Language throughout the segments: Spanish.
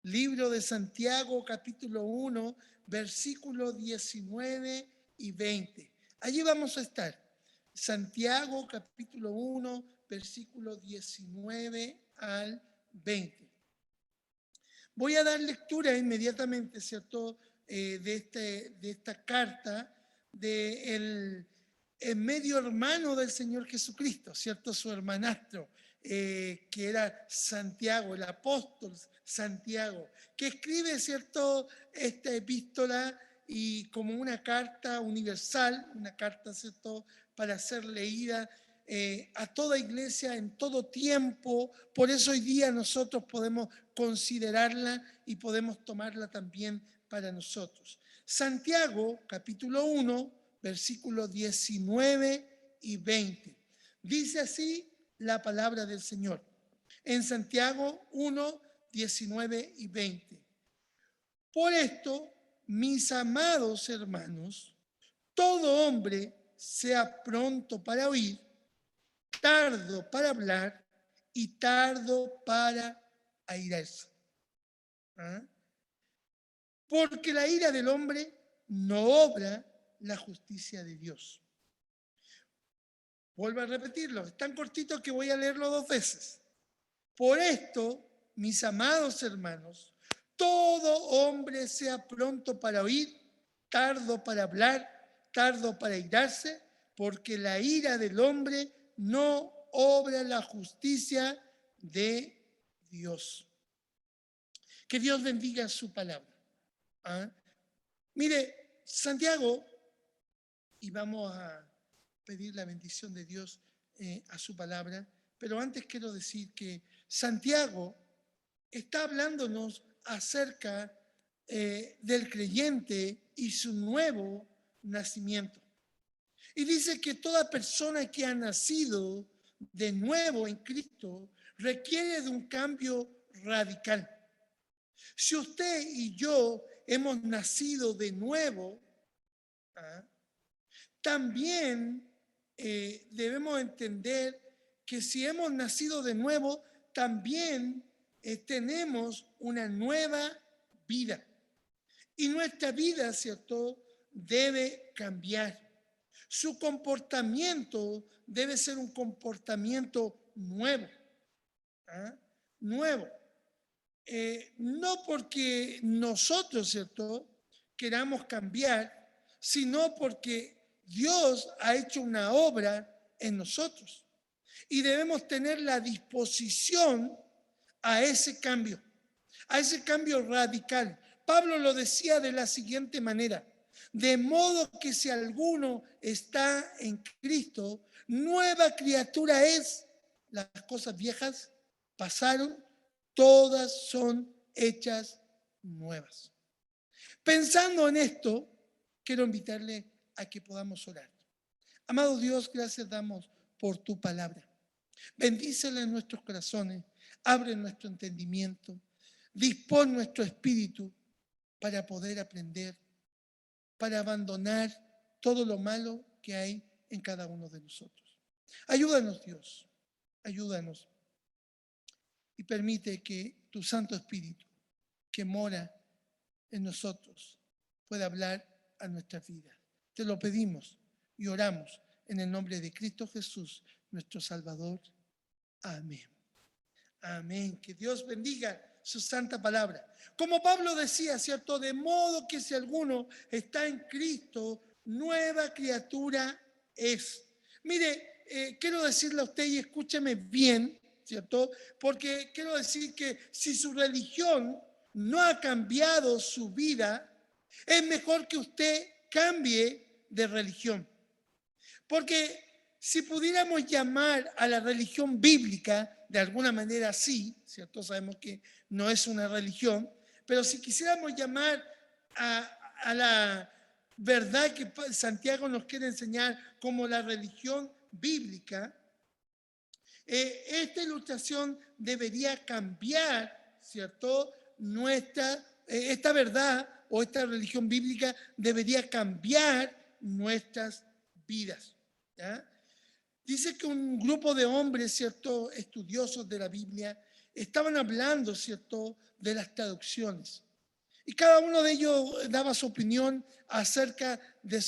Libro de Santiago, capítulo 1, versículos 19 y 20. Allí vamos a estar. Santiago, capítulo 1, versículos 19 al 20. Voy a dar lectura inmediatamente, ¿cierto?, de esta carta del el medio hermano del Señor Jesucristo, ¿cierto?, su hermanastro, que era Santiago, el apóstol Santiago, que escribe, ¿cierto?, esta epístola y como una carta universal, una carta, ¿cierto?, para ser leída a toda iglesia en todo tiempo. Por eso hoy día nosotros podemos considerarla y podemos tomarla también para nosotros. Santiago, capítulo 1, versículos 19 y 20. Dice así la palabra del Señor. En Santiago 1, 19 y 20. Por esto, mis amados hermanos, todo hombre sea pronto para oír, tardo para hablar y tardo para airarse. ¿Ah? Porque la ira del hombre no obra la justicia de Dios. Vuelvo a repetirlo, es tan cortito que voy a leerlo 2 veces. Por esto, mis amados hermanos, todo hombre sea pronto para oír, tardo para hablar, tardo para irarse, porque la ira del hombre no obra la justicia de Dios. Que Dios bendiga su palabra. ¿Ah? Mire, Santiago, y vamos a pedir la bendición de Dios a su palabra, pero antes quiero decir que Santiago está hablándonos acerca del creyente y su nuevo nacimiento. Y dice que toda persona que ha nacido de nuevo en Cristo requiere de un cambio radical. Si usted y yo hemos nacido de nuevo, ¿ah?, también debemos entender que si hemos nacido de nuevo, también tenemos una nueva vida. Y nuestra vida, ¿cierto?, debe cambiar. Su comportamiento debe ser un comportamiento nuevo. ¿Ah? Nuevo. No porque nosotros, ¿cierto?, queramos cambiar, sino porque Dios ha hecho una obra en nosotros y debemos tener la disposición a ese cambio radical. Pablo lo decía de la siguiente manera: de modo que si alguno está en Cristo, nueva criatura es. Las cosas viejas pasaron, todas son hechas nuevas. Pensando en esto, quiero invitarle a que podamos orar. Amado Dios, gracias damos por tu palabra. Bendícela en nuestros corazones, abre nuestro entendimiento, dispón nuestro espíritu para poder aprender, para abandonar todo lo malo que hay en cada uno de nosotros. Ayúdanos, Dios, ayúdanos y permite que tu Santo Espíritu, que mora en nosotros, pueda hablar a nuestras vidas. Te lo pedimos y oramos en el nombre de Cristo Jesús, nuestro Salvador. Amén. Amén. Que Dios bendiga su santa palabra. Como Pablo decía, ¿cierto? De modo que si alguno está en Cristo, nueva criatura es. Mire, quiero decirle a usted y escúcheme bien, ¿cierto? Porque quiero decir que si su religión no ha cambiado su vida, es mejor que usted cambie de religión. Porque si pudiéramos llamar a la religión bíblica de alguna manera así, ¿cierto? Sabemos que no es una religión, pero si quisiéramos llamar a la verdad que Santiago nos quiere enseñar como la religión bíblica, esta ilustración debería cambiar, ¿cierto? Esta verdad o esta religión bíblica debería cambiar nuestras vidas. ¿Ya? Dice que un grupo de hombres, ¿cierto?, estudiosos de la Biblia, estaban hablando, ¿cierto?, de las traducciones. Y cada uno de ellos daba su opinión acerca de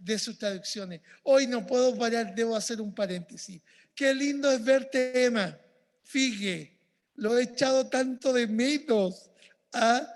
de sus traducciones. Hoy no puedo parar, debo hacer un paréntesis. Qué lindo es verte, Emma. Fíjate, lo he echado tanto de menos. ¿Ah?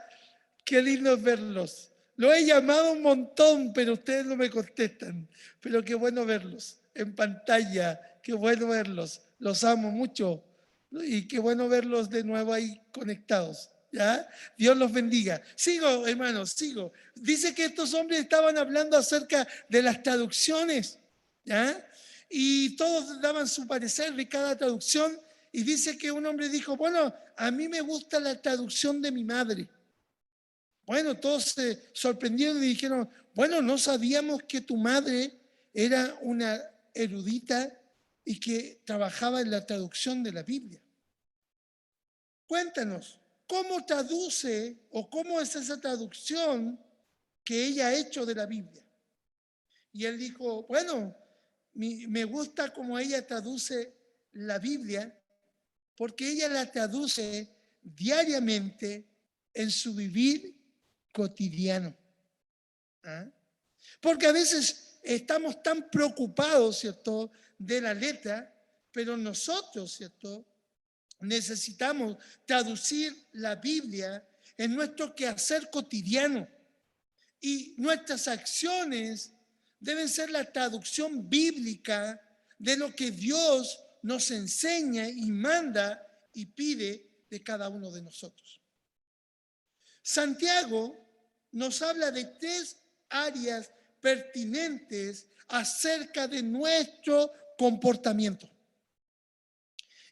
Qué lindo es verlos. Lo he llamado un montón, pero ustedes no me contestan. Pero qué bueno verlos en pantalla. Qué bueno verlos. Los amo mucho. Y qué bueno verlos de nuevo ahí conectados. ¿Ya? Dios los bendiga. Sigo, hermanos, sigo. Dice que estos hombres estaban hablando acerca de las traducciones. ¿Ya? Y todos daban su parecer de cada traducción. Y dice que un hombre dijo, bueno, a mí me gusta la traducción de mi madre. Bueno, todos se sorprendieron y dijeron, bueno, no sabíamos que tu madre era una erudita y que trabajaba en la traducción de la Biblia. Cuéntanos, ¿cómo traduce o cómo es esa traducción que ella ha hecho de la Biblia? Y él dijo, bueno, me gusta cómo ella traduce la Biblia porque ella la traduce diariamente en su vivir cotidiano. ¿Ah? Porque a veces estamos tan preocupados, ¿cierto?, de la letra, pero nosotros, ¿cierto?, necesitamos traducir la Biblia en nuestro quehacer cotidiano. Y nuestras acciones deben ser la traducción bíblica de lo que Dios nos enseña y manda y pide de cada uno de nosotros. Santiago nos habla de 3 áreas pertinentes acerca de nuestro comportamiento.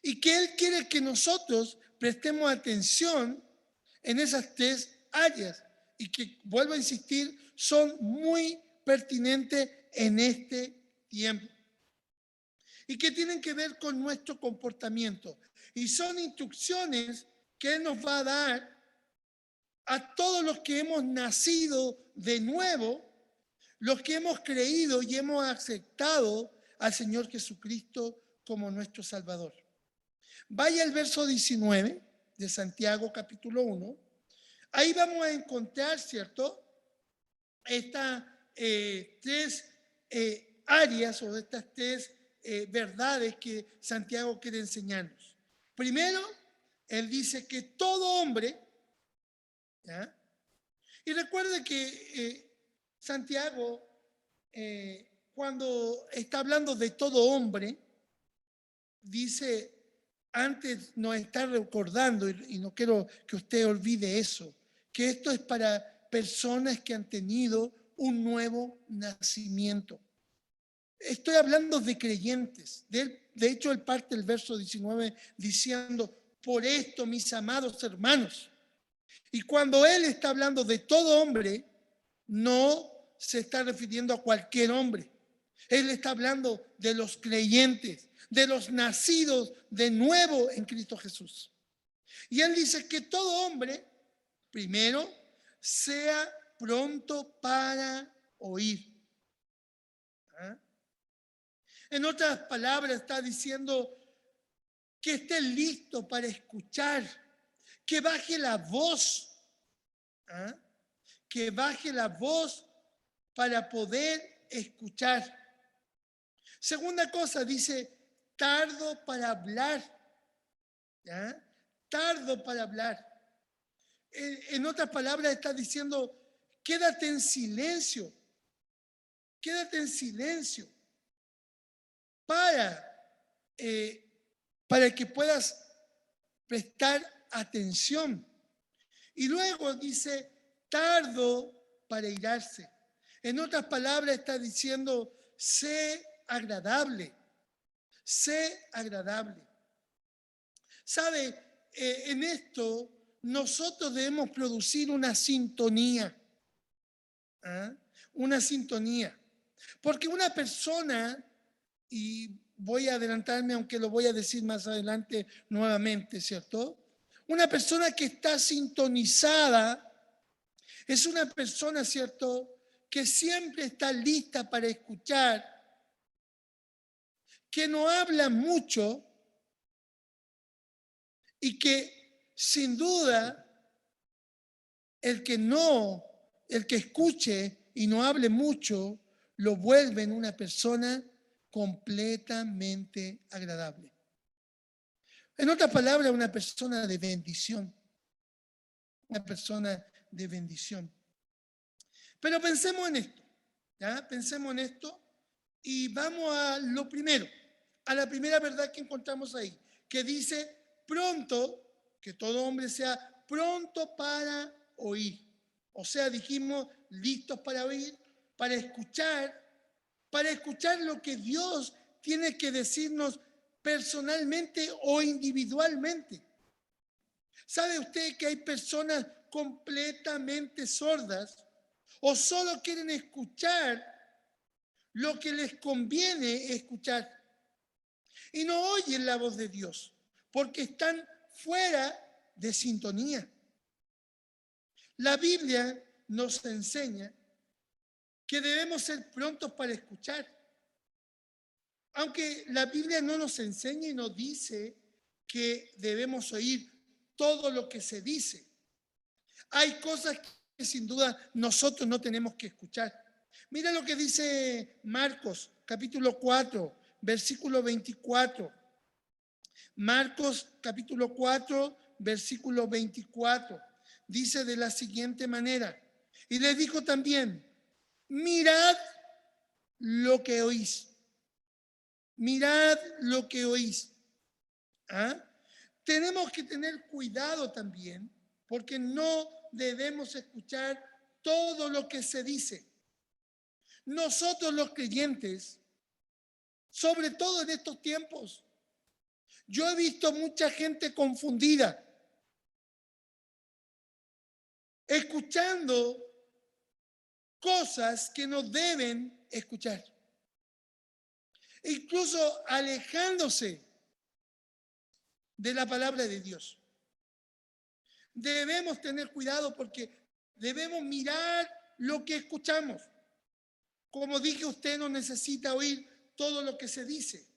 Y que Él quiere que nosotros prestemos atención en esas 3 áreas. Y que, vuelvo a insistir, son muy pertinentes en este tiempo. Y que tienen que ver con nuestro comportamiento. Y son instrucciones que Él nos va a dar a todos los que hemos nacido de nuevo, los que hemos creído y hemos aceptado al Señor Jesucristo como nuestro Salvador. Vaya al verso 19 de Santiago capítulo 1. Ahí vamos a encontrar, ¿cierto?, estas 3 áreas o estas 3 verdades que Santiago quiere enseñarnos. Primero, él dice que todo hombre, ¿ya?, y recuerde que Santiago, cuando está hablando de todo hombre, dice, antes nos está recordando, y no quiero que usted olvide eso, que esto es para personas que han tenido un nuevo nacimiento. Estoy hablando de creyentes. De hecho, él parte del verso 19 diciendo, por esto, mis amados hermanos. Y cuando él está hablando de todo hombre, no se está refiriendo a cualquier hombre. Él está hablando de los creyentes, de los nacidos de nuevo en Cristo Jesús. Y él dice que todo hombre, primero, sea pronto para oír. ¿Ah? En otras palabras, está diciendo que esté listo para escuchar, que baje la voz. ¿Ah? Que baje la voz para poder escuchar. Segunda cosa, dice, tardo para hablar. ¿Ya? Tardo para hablar. En otras palabras, está diciendo, quédate en silencio. Quédate en silencio para que puedas prestar atención. Y luego dice, tardo para irarse. En otras palabras está diciendo, sé agradable, sé agradable. ¿Sabe? En esto nosotros debemos producir una sintonía. ¿Ah? Una sintonía. Porque una persona, y voy a adelantarme aunque lo voy a decir más adelante nuevamente, ¿cierto? Una persona que está sintonizada es una persona, ¿cierto?, que siempre está lista para escuchar, que no habla mucho y que sin duda el que escuche y no hable mucho, lo vuelve en una persona completamente agradable. En otras palabras, una persona de bendición. Una persona de bendición. Pero pensemos en esto, ¿ya? Pensemos en esto y vamos a lo primero, a la primera verdad que encontramos ahí, que dice pronto, que todo hombre sea pronto para oír. O sea, dijimos listos para oír, para escuchar lo que Dios tiene que decirnos personalmente o individualmente. ¿Sabe usted que hay personas completamente sordas o solo quieren escuchar lo que les conviene escuchar y no oyen la voz de Dios porque están fuera de sintonía? La Biblia nos enseña que debemos ser prontos para escuchar. Aunque la Biblia no nos enseña y nos dice que debemos oír todo lo que se dice, hay cosas que sin duda nosotros no tenemos que escuchar. Mira lo que dice Marcos, capítulo 4, versículo 24. Marcos, capítulo 4, versículo 24. Dice de la siguiente manera. Y les dijo también, mirad lo que oís. Mirad lo que oís. ¿Ah? Tenemos que tener cuidado también, porque no debemos escuchar todo lo que se dice. Nosotros los creyentes, sobre todo en estos tiempos, yo he visto mucha gente confundida, escuchando cosas que no deben escuchar, incluso alejándose de la palabra de Dios. Debemos tener cuidado porque debemos mirar lo que escuchamos. Como dije, usted no necesita oír todo lo que se dice.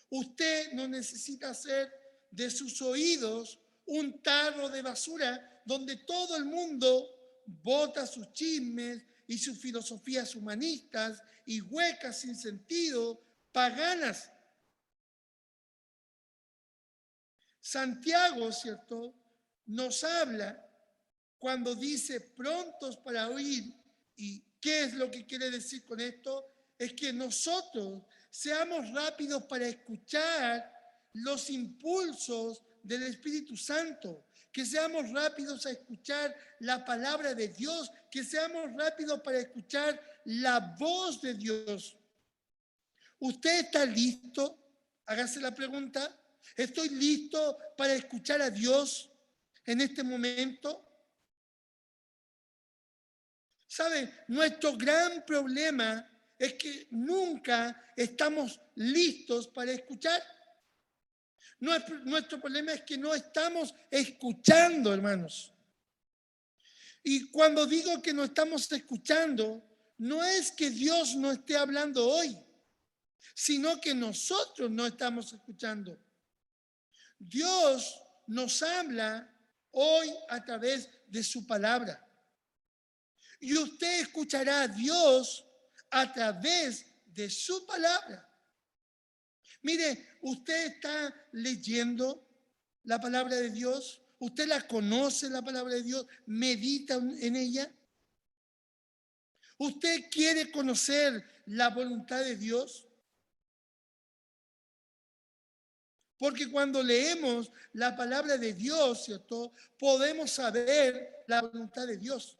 Usted no necesita hacer de sus oídos un tarro de basura donde todo el mundo bota sus chismes y sus filosofías humanistas y huecas sin sentido, paganas. Santiago, ¿cierto?, nos habla cuando dice prontos para oír. ¿Y qué es lo que quiere decir con esto? Es que nosotros seamos rápidos para escuchar los impulsos del Espíritu Santo, que seamos rápidos a escuchar la palabra de Dios, que seamos rápidos para escuchar la voz de Dios. ¿Usted está listo? Hágase la pregunta. ¿Estoy listo para escuchar a Dios en este momento? ¿Sabe? Nuestro gran problema es que nunca estamos listos para escuchar. Nuestro problema es que no estamos escuchando, hermanos. Y cuando digo que no estamos escuchando, no es que Dios no esté hablando hoy, sino que nosotros no estamos escuchando. Dios nos habla hoy a través de su palabra. Y usted escuchará a Dios a través de su palabra. Mire, usted está leyendo la palabra de Dios, usted la conoce, la palabra de Dios, medita en ella. ¿Usted quiere conocer la voluntad de Dios? Porque cuando leemos la palabra de Dios, ¿cierto?, podemos saber la voluntad de Dios.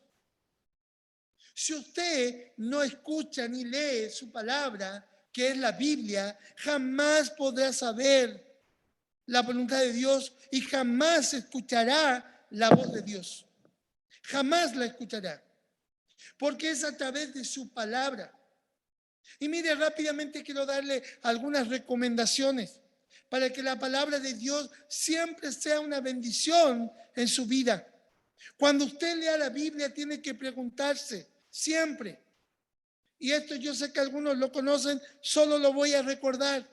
Si usted no escucha ni lee su palabra, que es la Biblia, jamás podrá saber la voluntad de Dios y jamás escuchará la voz de Dios. Jamás la escuchará, porque es a través de su palabra. Y mire, rápidamente quiero darle algunas recomendaciones para que la palabra de Dios siempre sea una bendición en su vida. Cuando usted lea la Biblia, tiene que preguntarse siempre, y esto yo sé que algunos lo conocen, solo lo voy a recordar.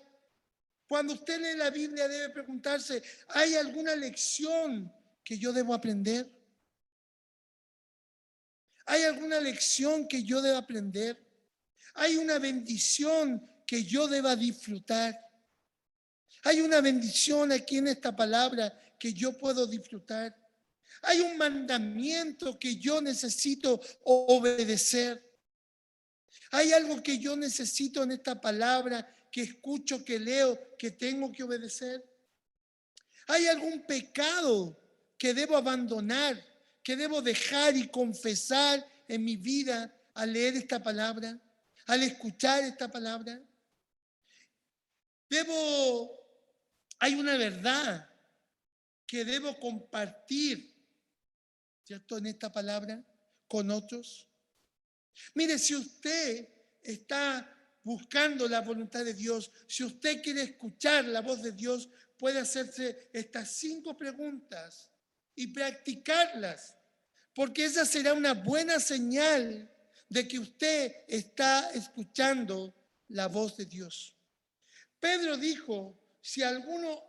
Cuando usted lee la Biblia debe preguntarse, ¿hay alguna lección que yo debo aprender? ¿Hay alguna lección que yo deba aprender? ¿Hay una bendición que yo deba disfrutar? ¿Hay una bendición aquí en esta palabra que yo puedo disfrutar? ¿Hay un mandamiento que yo necesito obedecer? ¿Hay algo que yo necesito en esta palabra que escucho, que leo, que tengo que obedecer? ¿Hay algún pecado que debo abandonar, que debo dejar y confesar en mi vida al leer esta palabra, al escuchar esta palabra? Hay una verdad que debo compartir, ¿cierto?, en esta palabra con otros. Mire, si usted está buscando la voluntad de Dios, si usted quiere escuchar la voz de Dios, puede hacerse estas 5 preguntas y practicarlas, porque esa será una buena señal de que usted está escuchando la voz de Dios. Pedro dijo, si alguno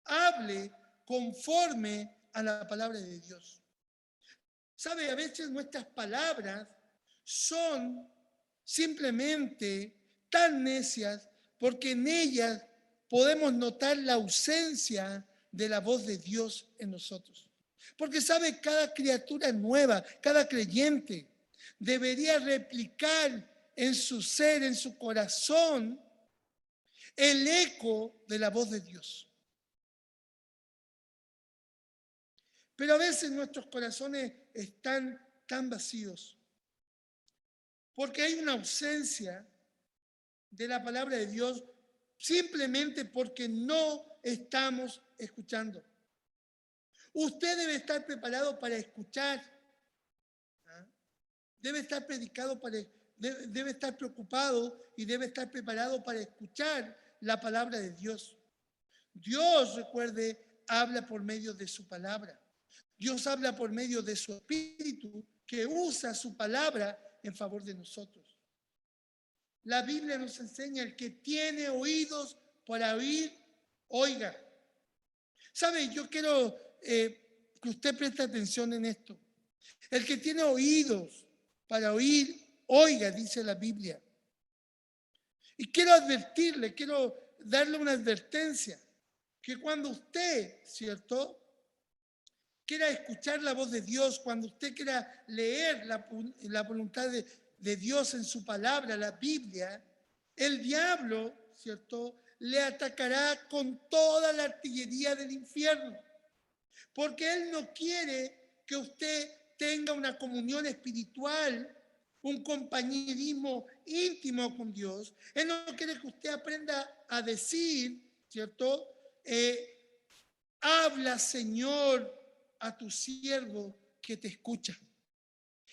hable conforme a la palabra de Dios. ¿Sabe? A veces nuestras palabras son simplemente tan necias porque en ellas podemos notar la ausencia de la voz de Dios en nosotros. Porque sabe, cada criatura nueva, cada creyente debería replicar en su ser, en su corazón, el eco de la voz de Dios. Pero a veces nuestros corazones están tan vacíos porque hay una ausencia de la palabra de Dios simplemente porque no estamos escuchando. Usted debe estar preparado para escuchar, ¿ah? Debe estar debe estar preocupado y debe estar preparado para escuchar la palabra de Dios. Dios, recuerde, habla por medio de su palabra. Dios habla por medio de su Espíritu que usa su palabra en favor de nosotros. La Biblia nos enseña: el que tiene oídos para oír, oiga. ¿Sabe? Yo quiero que usted preste atención en esto. El que tiene oídos para oír, oiga, dice la Biblia. Y quiero advertirle, quiero darle una advertencia, que cuando usted, ¿cierto?, quiera escuchar la voz de Dios, cuando usted quiera leer la voluntad de Dios en su palabra, la Biblia, el diablo, ¿cierto?, le atacará con toda la artillería del infierno, porque él no quiere que usted tenga una comunión espiritual, un compañerismo íntimo con Dios. Él no quiere que usted aprenda a decir, ¿cierto?, habla, Señor, a tu siervo que te escucha.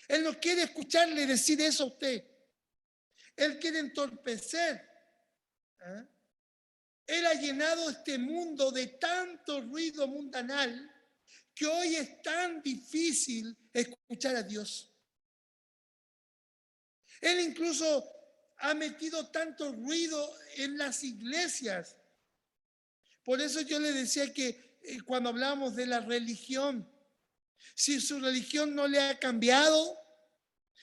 Él no quiere escucharle decir eso a usted. Él quiere entorpecer. ¿Eh? Él ha llenado este mundo de tanto ruido mundanal que hoy es tan difícil escuchar a Dios. Él incluso ha metido tanto ruido en las iglesias. Por eso yo le decía que cuando hablamos de la religión, si su religión no le ha cambiado,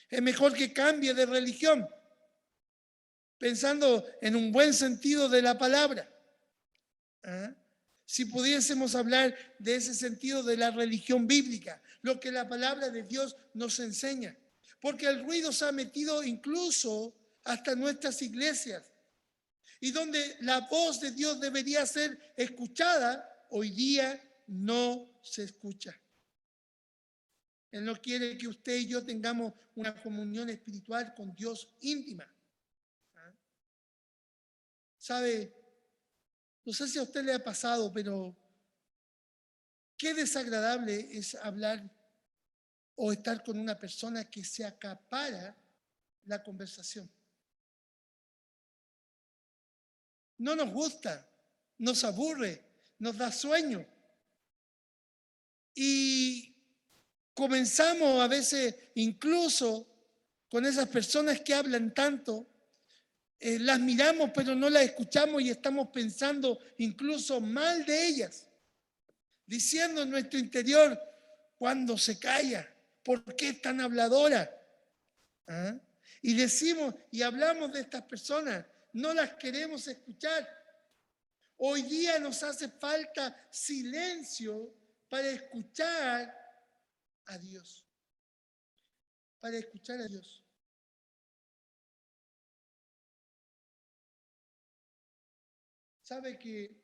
es mejor que cambie de religión, pensando en un buen sentido de la palabra. ¿Ah? Si pudiésemos hablar de ese sentido de la religión bíblica, lo que la palabra de Dios nos enseña. Porque el ruido se ha metido incluso hasta nuestras iglesias. Y donde la voz de Dios debería ser escuchada, hoy día no se escucha. Él no quiere que usted y yo tengamos una comunión espiritual con Dios íntima. ¿Ah? ¿Sabe? No sé si a usted le ha pasado, pero qué desagradable es hablar o estar con una persona que se acapara la conversación. No nos gusta, nos aburre, nos da sueño. Y comenzamos a veces incluso con esas personas que hablan tanto, las miramos pero no las escuchamos y estamos pensando incluso mal de ellas, diciendo en nuestro interior, cuando se calla, ¿por qué es tan habladora? ¿Ah? Y decimos y hablamos de estas personas, no las queremos escuchar. Hoy día nos hace falta silencio para escuchar a Dios, para escuchar a Dios. Sabe que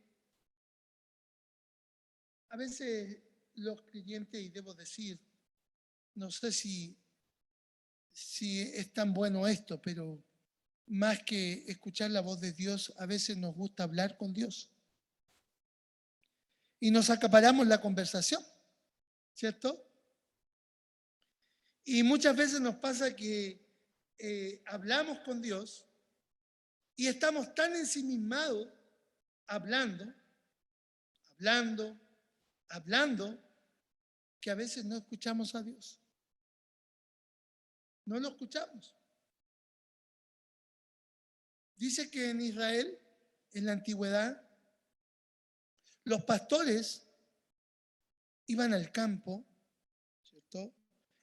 a veces los creyentes, y debo decir, no sé si es tan bueno esto, pero más que escuchar la voz de Dios, a veces nos gusta hablar con Dios. Y nos acaparamos la conversación, ¿cierto? Y muchas veces nos pasa que hablamos con Dios y estamos tan ensimismados hablando, hablando, hablando, que a veces no escuchamos a Dios. No lo escuchamos. Dice que en Israel, en la antigüedad, los pastores iban al campo, ¿cierto?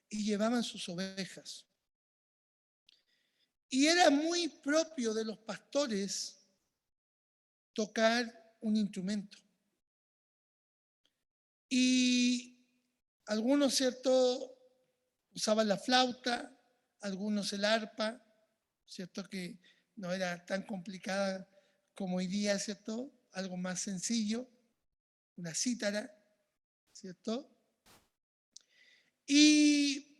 Y llevaban sus ovejas. Y era muy propio de los pastores tocar un instrumento. Y algunos, ¿cierto?, usaban la flauta, algunos el arpa, ¿cierto?, que no era tan complicada como hoy día, ¿cierto?, algo más sencillo, una cítara, ¿cierto? Y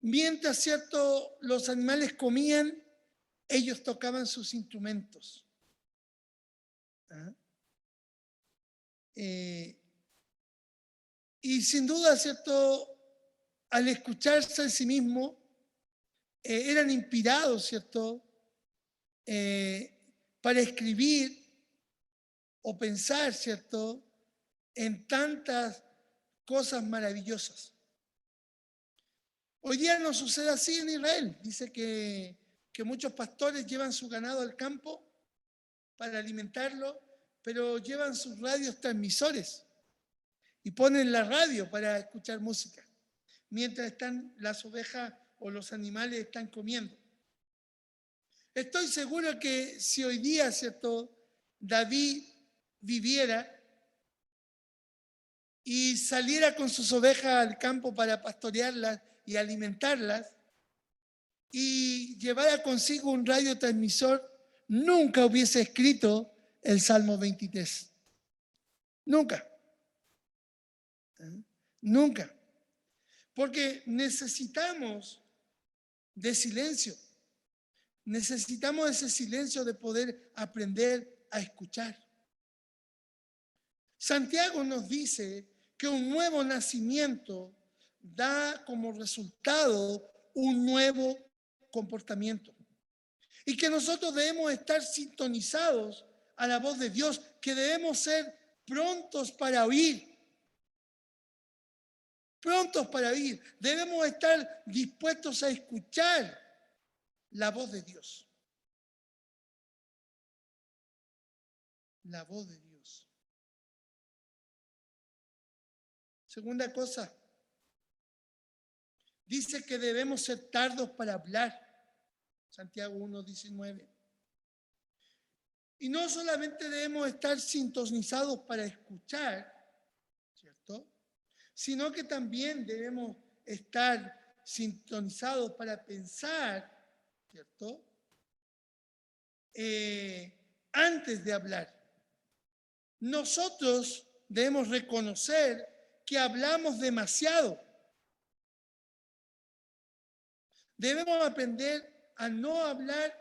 mientras, ¿cierto?, los animales comían, ellos tocaban sus instrumentos. ¿Ah? Y sin duda, ¿cierto?, al escucharse a sí mismo, eran inspirados, ¿cierto?, para escribir o pensar, ¿cierto?, en tantas cosas maravillosas. Hoy día no sucede así en Israel. Dice que muchos pastores llevan su ganado al campo para alimentarlo, pero llevan sus radios transmisores y ponen la radio para escuchar música, mientras están las ovejas o los animales están comiendo. Estoy seguro que si hoy día, ¿cierto?, David viviera y saliera con sus ovejas al campo para pastorearlas y alimentarlas y llevara consigo un radiotransmisor, nunca hubiese escrito el Salmo 23. Nunca. Nunca. Porque necesitamos de silencio. Necesitamos ese silencio de poder aprender a escuchar. Santiago nos dice que un nuevo nacimiento da como resultado un nuevo comportamiento. Y que nosotros debemos estar sintonizados a la voz de Dios, que debemos ser prontos para oír. Prontos para oír. Debemos estar dispuestos a escuchar la voz de Dios. La voz de Dios. Segunda cosa, dice que debemos ser tardos para hablar. Santiago 1:19. Y no solamente debemos estar sintonizados para escuchar, ¿cierto?, sino que también debemos estar sintonizados para pensar, ¿cierto?, antes de hablar. Nosotros debemos reconocer que hablamos demasiado. Debemos aprender a no hablar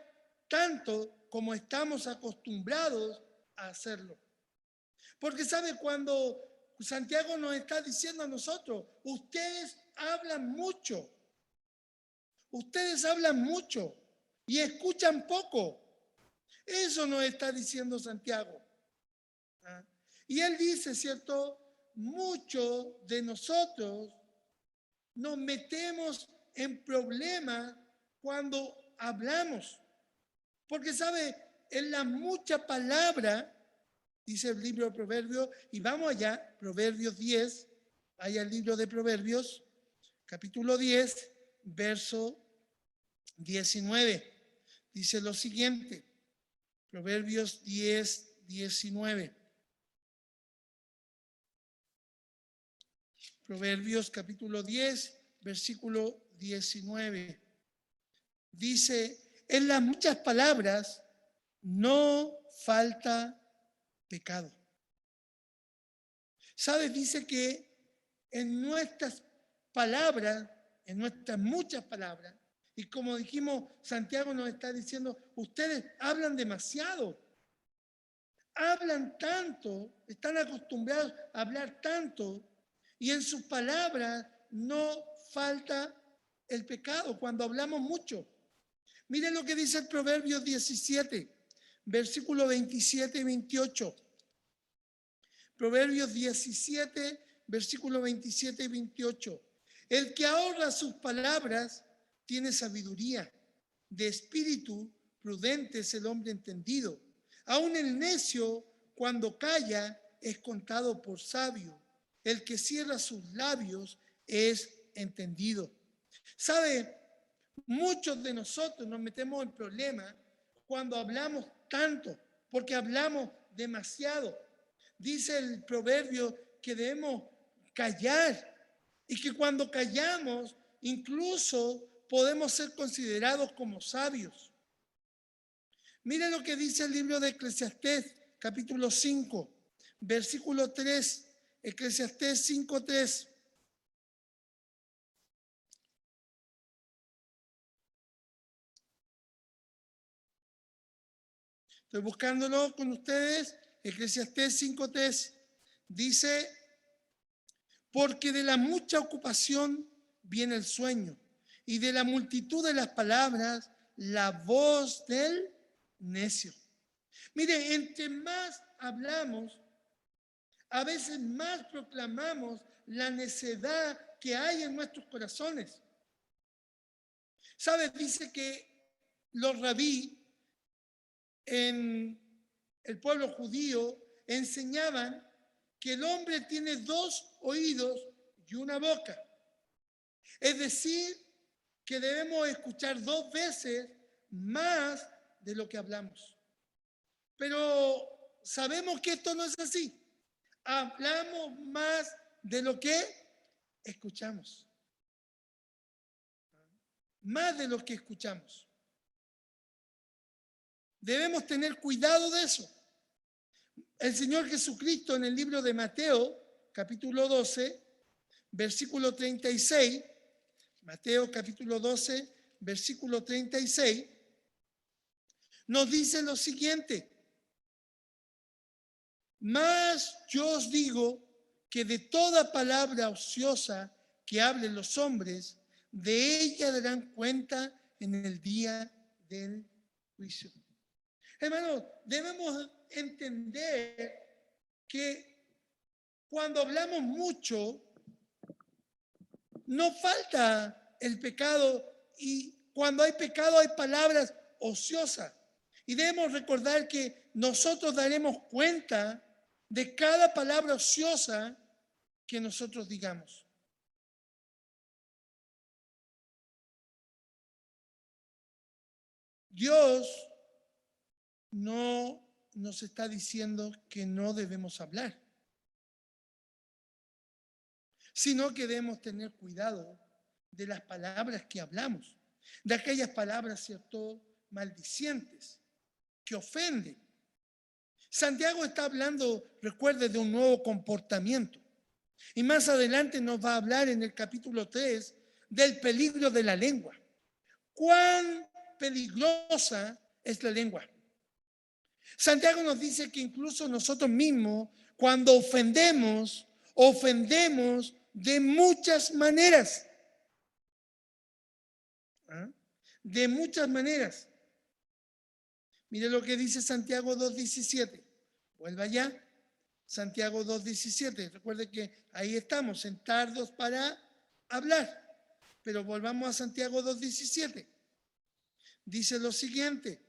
tanto como estamos acostumbrados a hacerlo. Porque ¿sabe? Cuando Santiago nos está diciendo a nosotros, ustedes hablan mucho y escuchan poco. Eso nos está diciendo Santiago. ¿Ah? Y él dice, ¿cierto? Muchos de nosotros nos metemos en problemas cuando hablamos. Porque, ¿sabe? En la mucha palabra, dice el libro de Proverbios, y vamos allá, Proverbios 10, allá el libro de Proverbios, capítulo 10, verso 19. Dice lo siguiente, Proverbios 10, 19. Proverbios capítulo 10, versículo 19. Dice, en las muchas palabras no falta pecado. ¿Sabes? Dice que en nuestras palabras, en nuestras muchas palabras, y como dijimos, Santiago nos está diciendo, ustedes hablan demasiado, hablan tanto, están acostumbrados a hablar tanto, y en sus palabras no falta el pecado cuando hablamos mucho. Miren lo que dice el Proverbios 17, versículo 27 y 28. Proverbios 17, versículo 27 y 28. El que ahorra sus palabras tiene sabiduría. De espíritu prudente es el hombre entendido. Aún el necio, cuando calla, es contado por sabio. El que cierra sus labios es entendido. ¿Sabe? Muchos de nosotros nos metemos en problemas cuando hablamos tanto, porque hablamos demasiado. Dice el proverbio que debemos callar y que cuando callamos incluso podemos ser considerados como sabios. Miren lo que dice el libro de Eclesiastés, capítulo 5, versículo 3, Eclesiastés 5, 3. Estoy buscándolo con ustedes. Eclesiastés 5:3 dice, porque de la mucha ocupación viene el sueño, y de la multitud de las palabras, la voz del necio. Mire, entre más hablamos, a veces más proclamamos la necedad que hay en nuestros corazones. ¿Sabes? Dice que los rabí en el pueblo judío enseñaban que el hombre tiene dos oídos y una boca. Es decir, que debemos escuchar dos veces más de lo que hablamos. Pero sabemos que esto no es así. Hablamos más de lo que escuchamos. Más de lo que escuchamos. Debemos tener cuidado de eso. El Señor Jesucristo en el libro de Mateo, capítulo 12, versículo 36, Mateo capítulo 12, versículo 36, nos dice lo siguiente, mas yo os digo que de toda palabra ociosa que hablen los hombres, de ella darán cuenta en el día del juicio. Hermanos, debemos entender que cuando hablamos mucho, no falta el pecado y cuando hay pecado hay palabras ociosas. Y debemos recordar que nosotros daremos cuenta de cada palabra ociosa que nosotros digamos. Dios no nos está diciendo que no debemos hablar, sino que debemos tener cuidado de las palabras que hablamos, de aquellas palabras, ¿cierto?, maldicientes, que ofenden. Santiago está hablando, recuerde, de un nuevo comportamiento. Y más adelante nos va a hablar en el capítulo 3 del peligro de la lengua. ¿Cuán peligrosa es la lengua? Santiago nos dice que incluso nosotros mismos, cuando ofendemos, ofendemos de muchas maneras. ¿Ah? De muchas maneras. Mire lo que dice Santiago 2:17. Vuelva allá. Santiago 2:17. Recuerde que ahí estamos, sentados para hablar. Pero volvamos a Santiago 2:17. Dice lo siguiente.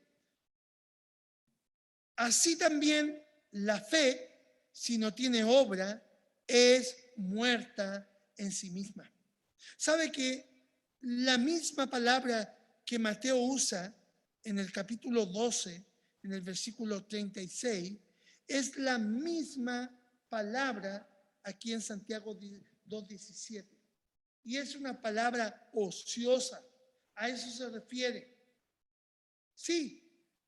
Así también la fe, si no tiene obra, es muerta en sí misma. ¿Sabe que la misma palabra que Mateo usa en el capítulo 12, en el versículo 36, es la misma palabra aquí en Santiago 2:17? Y es una palabra ociosa. A eso se refiere. Sí,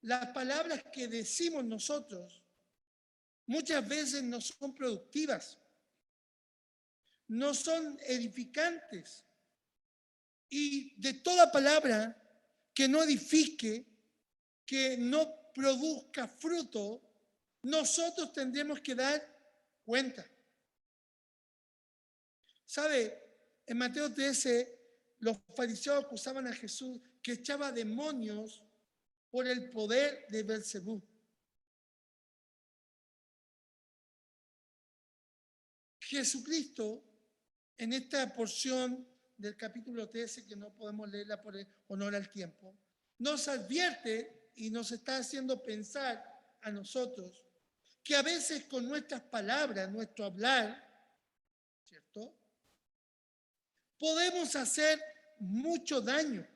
las palabras que decimos nosotros muchas veces no son productivas, no son edificantes. Y de toda palabra que no edifique, que no produzca fruto, nosotros tendremos que dar cuenta. ¿Sabe? En Mateo 13, los fariseos acusaban a Jesús que echaba demonios por el poder de Beelzebú. Jesucristo, en esta porción del capítulo 13, que no podemos leerla por honor al tiempo, nos advierte y nos está haciendo pensar a nosotros que a veces con nuestras palabras, nuestro hablar, ¿cierto?, podemos hacer mucho daño.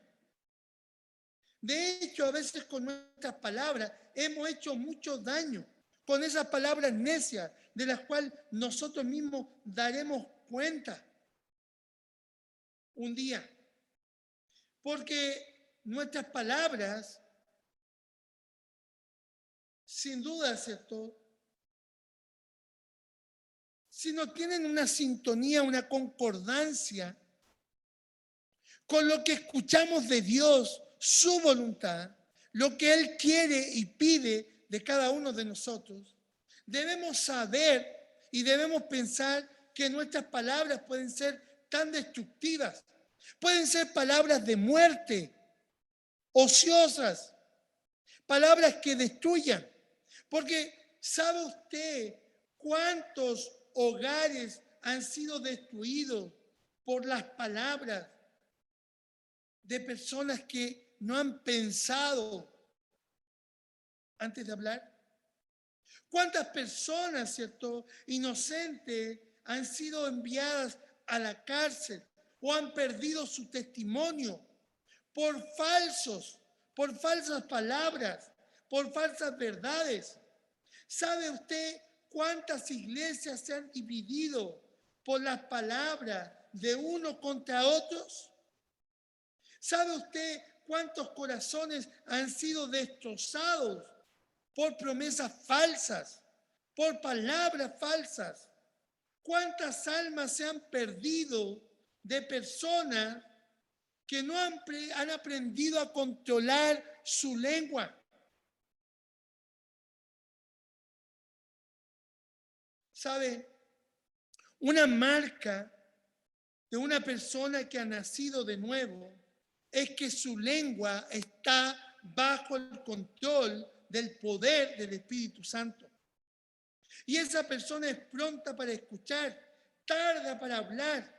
De hecho, a veces con nuestras palabras hemos hecho mucho daño, con esas palabras necias de las cuales nosotros mismos daremos cuenta un día. Porque nuestras palabras, sin duda, ¿cierto?, si no tienen una sintonía, una concordancia con lo que escuchamos de Dios, su voluntad, lo que Él quiere y pide de cada uno de nosotros, debemos saber y debemos pensar que nuestras palabras pueden ser tan destructivas, pueden ser palabras de muerte, ociosas, palabras que destruyan. Porque ¿sabe usted cuántos hogares han sido destruidos por las palabras de personas que no han pensado antes de hablar? ¿Cuántas personas, cierto, inocentes han sido enviadas a la cárcel o han perdido su testimonio por falsas palabras, por falsas verdades? ¿Sabe usted cuántas iglesias se han dividido por las palabras de uno contra otros? ¿Sabe usted cuántos corazones han sido destrozados por promesas falsas, por palabras falsas? ¿Cuántas almas se han perdido de personas que no han aprendido a controlar su lengua? ¿Sabe? Una marca de una persona que ha nacido de nuevo es que su lengua está bajo el control del poder del Espíritu Santo. Y esa persona es pronta para escuchar, tarda para hablar.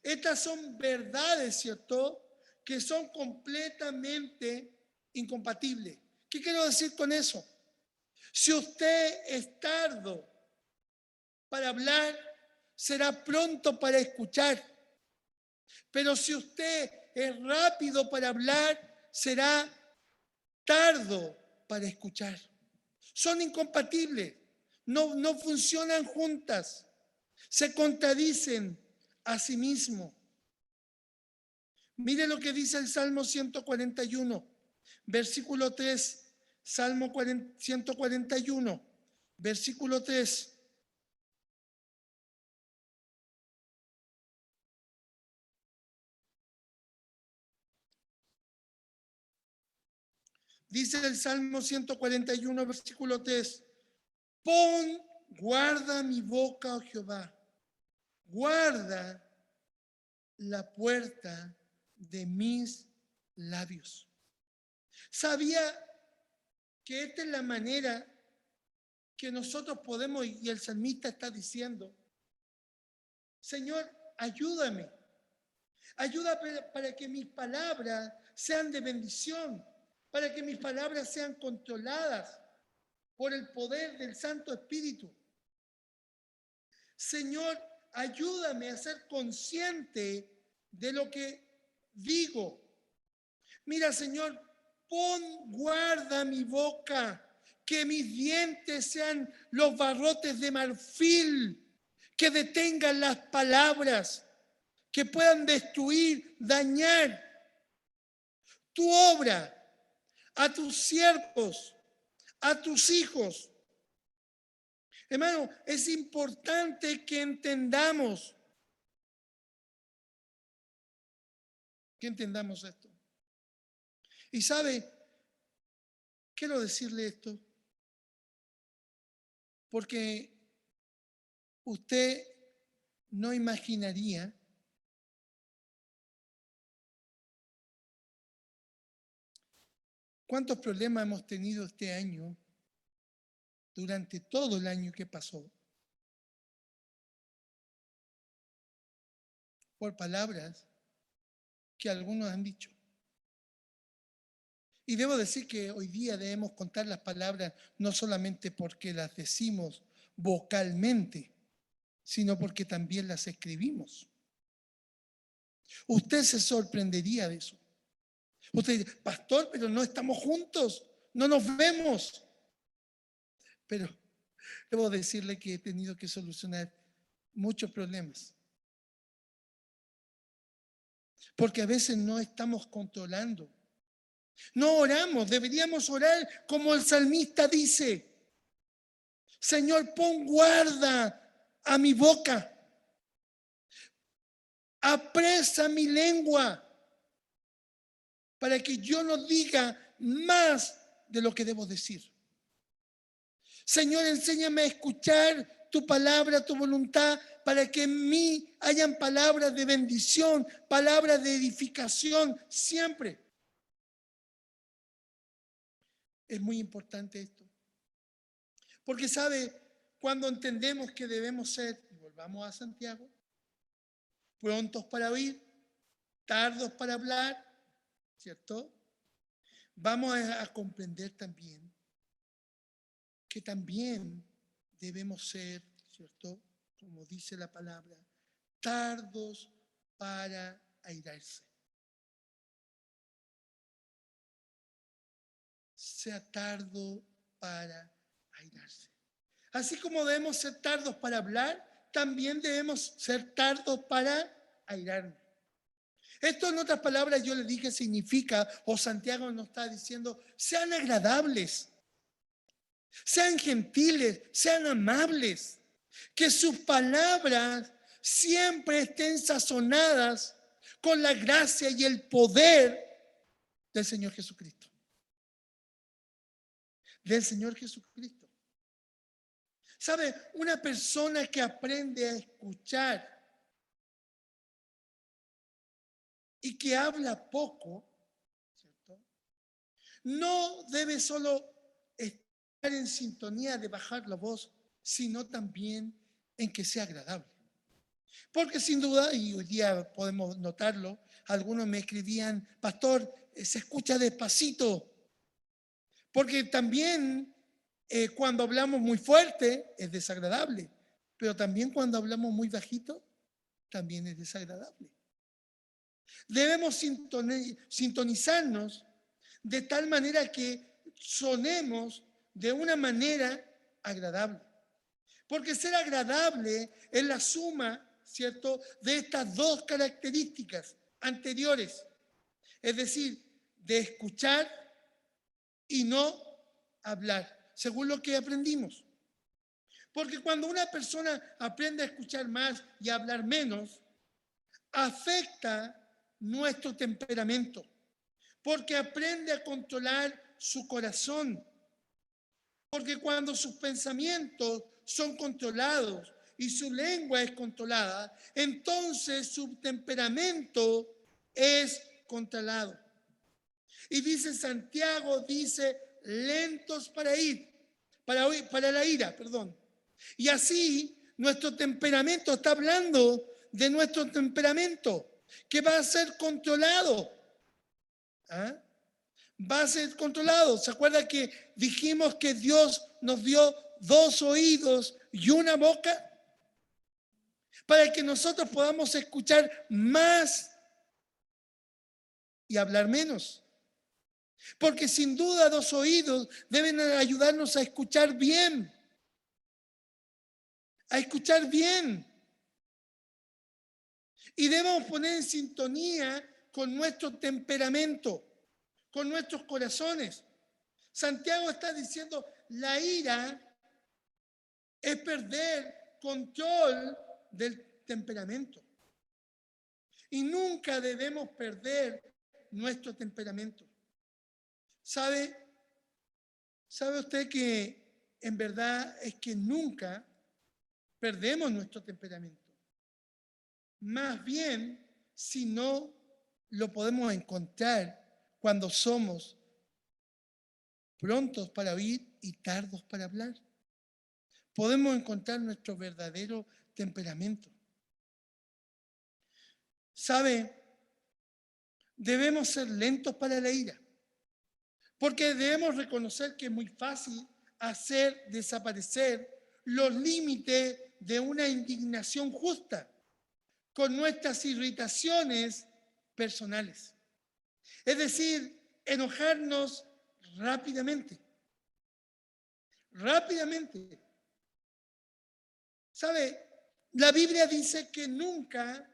Estas son verdades, ¿cierto?, que son completamente incompatibles. ¿Qué quiero decir con eso? Si usted es tardo para hablar, será pronto para escuchar. Pero si usted es rápido para hablar, será tardo para escuchar. Son incompatibles, no funcionan juntas, se contradicen a sí mismos. Mire lo que dice el Salmo 141, versículo 3, Salmo 141, versículo 3. Dice el Salmo 141, versículo 3, guarda mi boca, oh Jehová, guarda la puerta de mis labios. ¿Sabía que esta es la manera que nosotros podemos, y el salmista está diciendo, Señor, ayúdame, ayuda para que mis palabras sean de bendición, para que mis palabras sean controladas, por el poder del Santo Espíritu. Señor, ayúdame a ser consciente de lo que digo. Mira, Señor, guarda mi boca, que mis dientes sean los barrotes de marfil, que detengan las palabras, que puedan destruir, dañar tu obra, a tus siervos, a tus hijos. Hermano, es importante que entendamos esto. Y sabe, quiero decirle esto, porque usted no imaginaría cuántos problemas hemos tenido este año, durante todo el año que pasó, por palabras que algunos han dicho. Y debo decir que hoy día debemos contar las palabras no solamente porque las decimos vocalmente, sino porque también las escribimos. Usted se sorprendería de eso. Usted dice, pastor, pero no estamos juntos, no nos vemos. Pero debo decirle que he tenido que solucionar muchos problemas. Porque a veces no estamos controlando. No oramos, deberíamos orar como el salmista dice. Señor, pon guarda a mi boca. Apresa mi lengua para que yo no diga más de lo que debo decir. Señor, enséñame a escuchar tu palabra, tu voluntad, para que en mí hayan palabras de bendición, palabras de edificación, siempre. Es muy importante esto. Porque sabe, cuando entendemos que debemos ser, y volvamos a Santiago, prontos para oír, tardos para hablar, ¿cierto? Vamos a comprender también que también debemos ser, ¿cierto? Como dice la palabra, tardos para airarse. Sea tardo para airarse. Así como debemos ser tardos para hablar, también debemos ser tardos para airarnos. Esto, en otras palabras, yo le dije, significa, o Santiago nos está diciendo, sean agradables, sean gentiles, sean amables, que sus palabras siempre estén sazonadas con la gracia y el poder del Señor Jesucristo. Del Señor Jesucristo. ¿Sabe? Una persona que aprende a escuchar y que habla poco, ¿cierto? No debe solo estar en sintonía de bajar la voz, sino también en que sea agradable. Porque sin duda, y hoy día podemos notarlo, algunos me escribían, pastor, se escucha despacito. Porque también cuando hablamos muy fuerte es desagradable, pero también cuando hablamos muy bajito también es desagradable. Debemos sintonizarnos de tal manera que sonemos de una manera agradable. Porque ser agradable es la suma, ¿cierto?, de estas dos características anteriores. Es decir, de escuchar y no hablar, según lo que aprendimos. Porque cuando una persona aprende a escuchar más y a hablar menos, afecta nuestro temperamento, porque aprende a controlar su corazón. Porque cuando sus pensamientos son controlados y su lengua es controlada, entonces su temperamento es controlado. Y dice Santiago, dice, lentos para la ira, perdón. Y así nuestro temperamento, está hablando de nuestro temperamento, que va a ser controlado. ¿Ah? Va a ser controlado. ¿Se acuerda que dijimos que Dios nos dio 2 oídos y una boca para que nosotros podamos escuchar más y hablar menos. Porque sin duda 2 oídos deben ayudarnos a escuchar bien. A escuchar bien. Y debemos poner en sintonía con nuestro temperamento, con nuestros corazones. Santiago está diciendo, la ira es perder control del temperamento. Y nunca debemos perder nuestro temperamento. ¿Sabe usted que en verdad es que nunca perdemos nuestro temperamento? Más bien, si no lo podemos encontrar cuando somos prontos para oír y tardos para hablar. Podemos encontrar nuestro verdadero temperamento. ¿Sabe? Debemos ser lentos para la ira, porque debemos reconocer que es muy fácil hacer desaparecer los límites de una indignación justa con nuestras irritaciones personales. Es decir, enojarnos rápidamente. Rápidamente. ¿Sabe? La Biblia dice que nunca,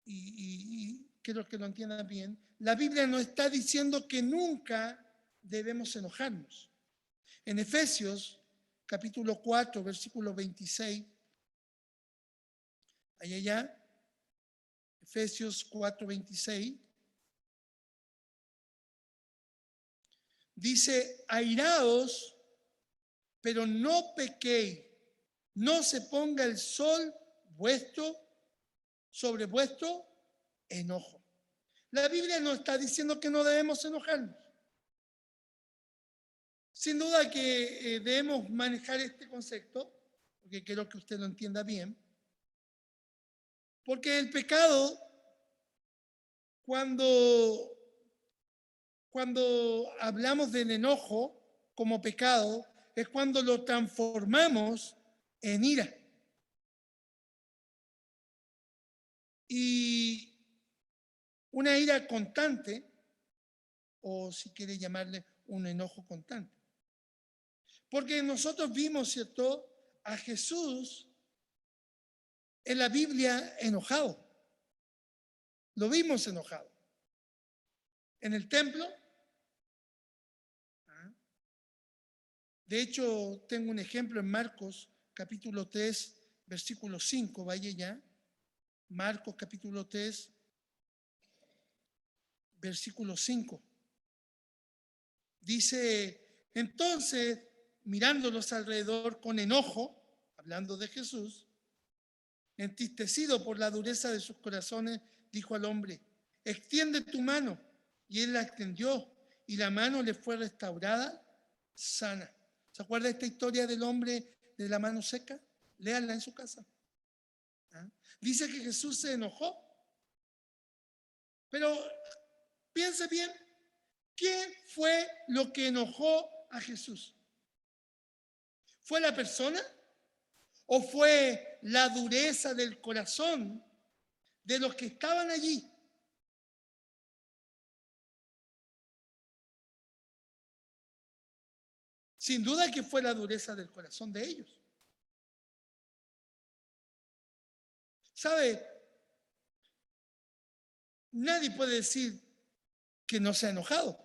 y quiero que lo entiendan bien, la Biblia nos está diciendo que nunca debemos enojarnos. En Efesios, capítulo 4, versículo 26, allá, Efesios 4, 26, dice, airaos, pero no pequéis, no se ponga el sol sobre vuestro enojo. La Biblia nos está diciendo que no debemos enojarnos. Sin duda que debemos manejar este concepto, porque quiero que usted lo entienda bien, porque el pecado, cuando hablamos del enojo como pecado, es cuando lo transformamos en ira. Y una ira constante, o si quiere llamarle un enojo constante. Porque nosotros vimos, ¿cierto?, a Jesús en la Biblia enojado. Lo vimos enojado. En el templo. De hecho, tengo un ejemplo en Marcos, capítulo 3, versículo 5, vaya ya. Marcos, capítulo 3, versículo 5. Dice, entonces, mirándolos alrededor con enojo, hablando de Jesús, entristecido por la dureza de sus corazones, dijo al hombre, extiende tu mano. Y él la extendió y la mano le fue restaurada sana. ¿Se acuerda esta historia del hombre de la mano seca? Léanla en su casa. ¿Ah? Dice que Jesús se enojó. Pero piense bien, ¿qué fue lo que enojó a Jesús? ¿Fue la persona? ¿O fue la dureza del corazón de los que estaban allí? Sin duda que fue la dureza del corazón de ellos. ¿Sabe? Nadie puede decir que no se ha enojado.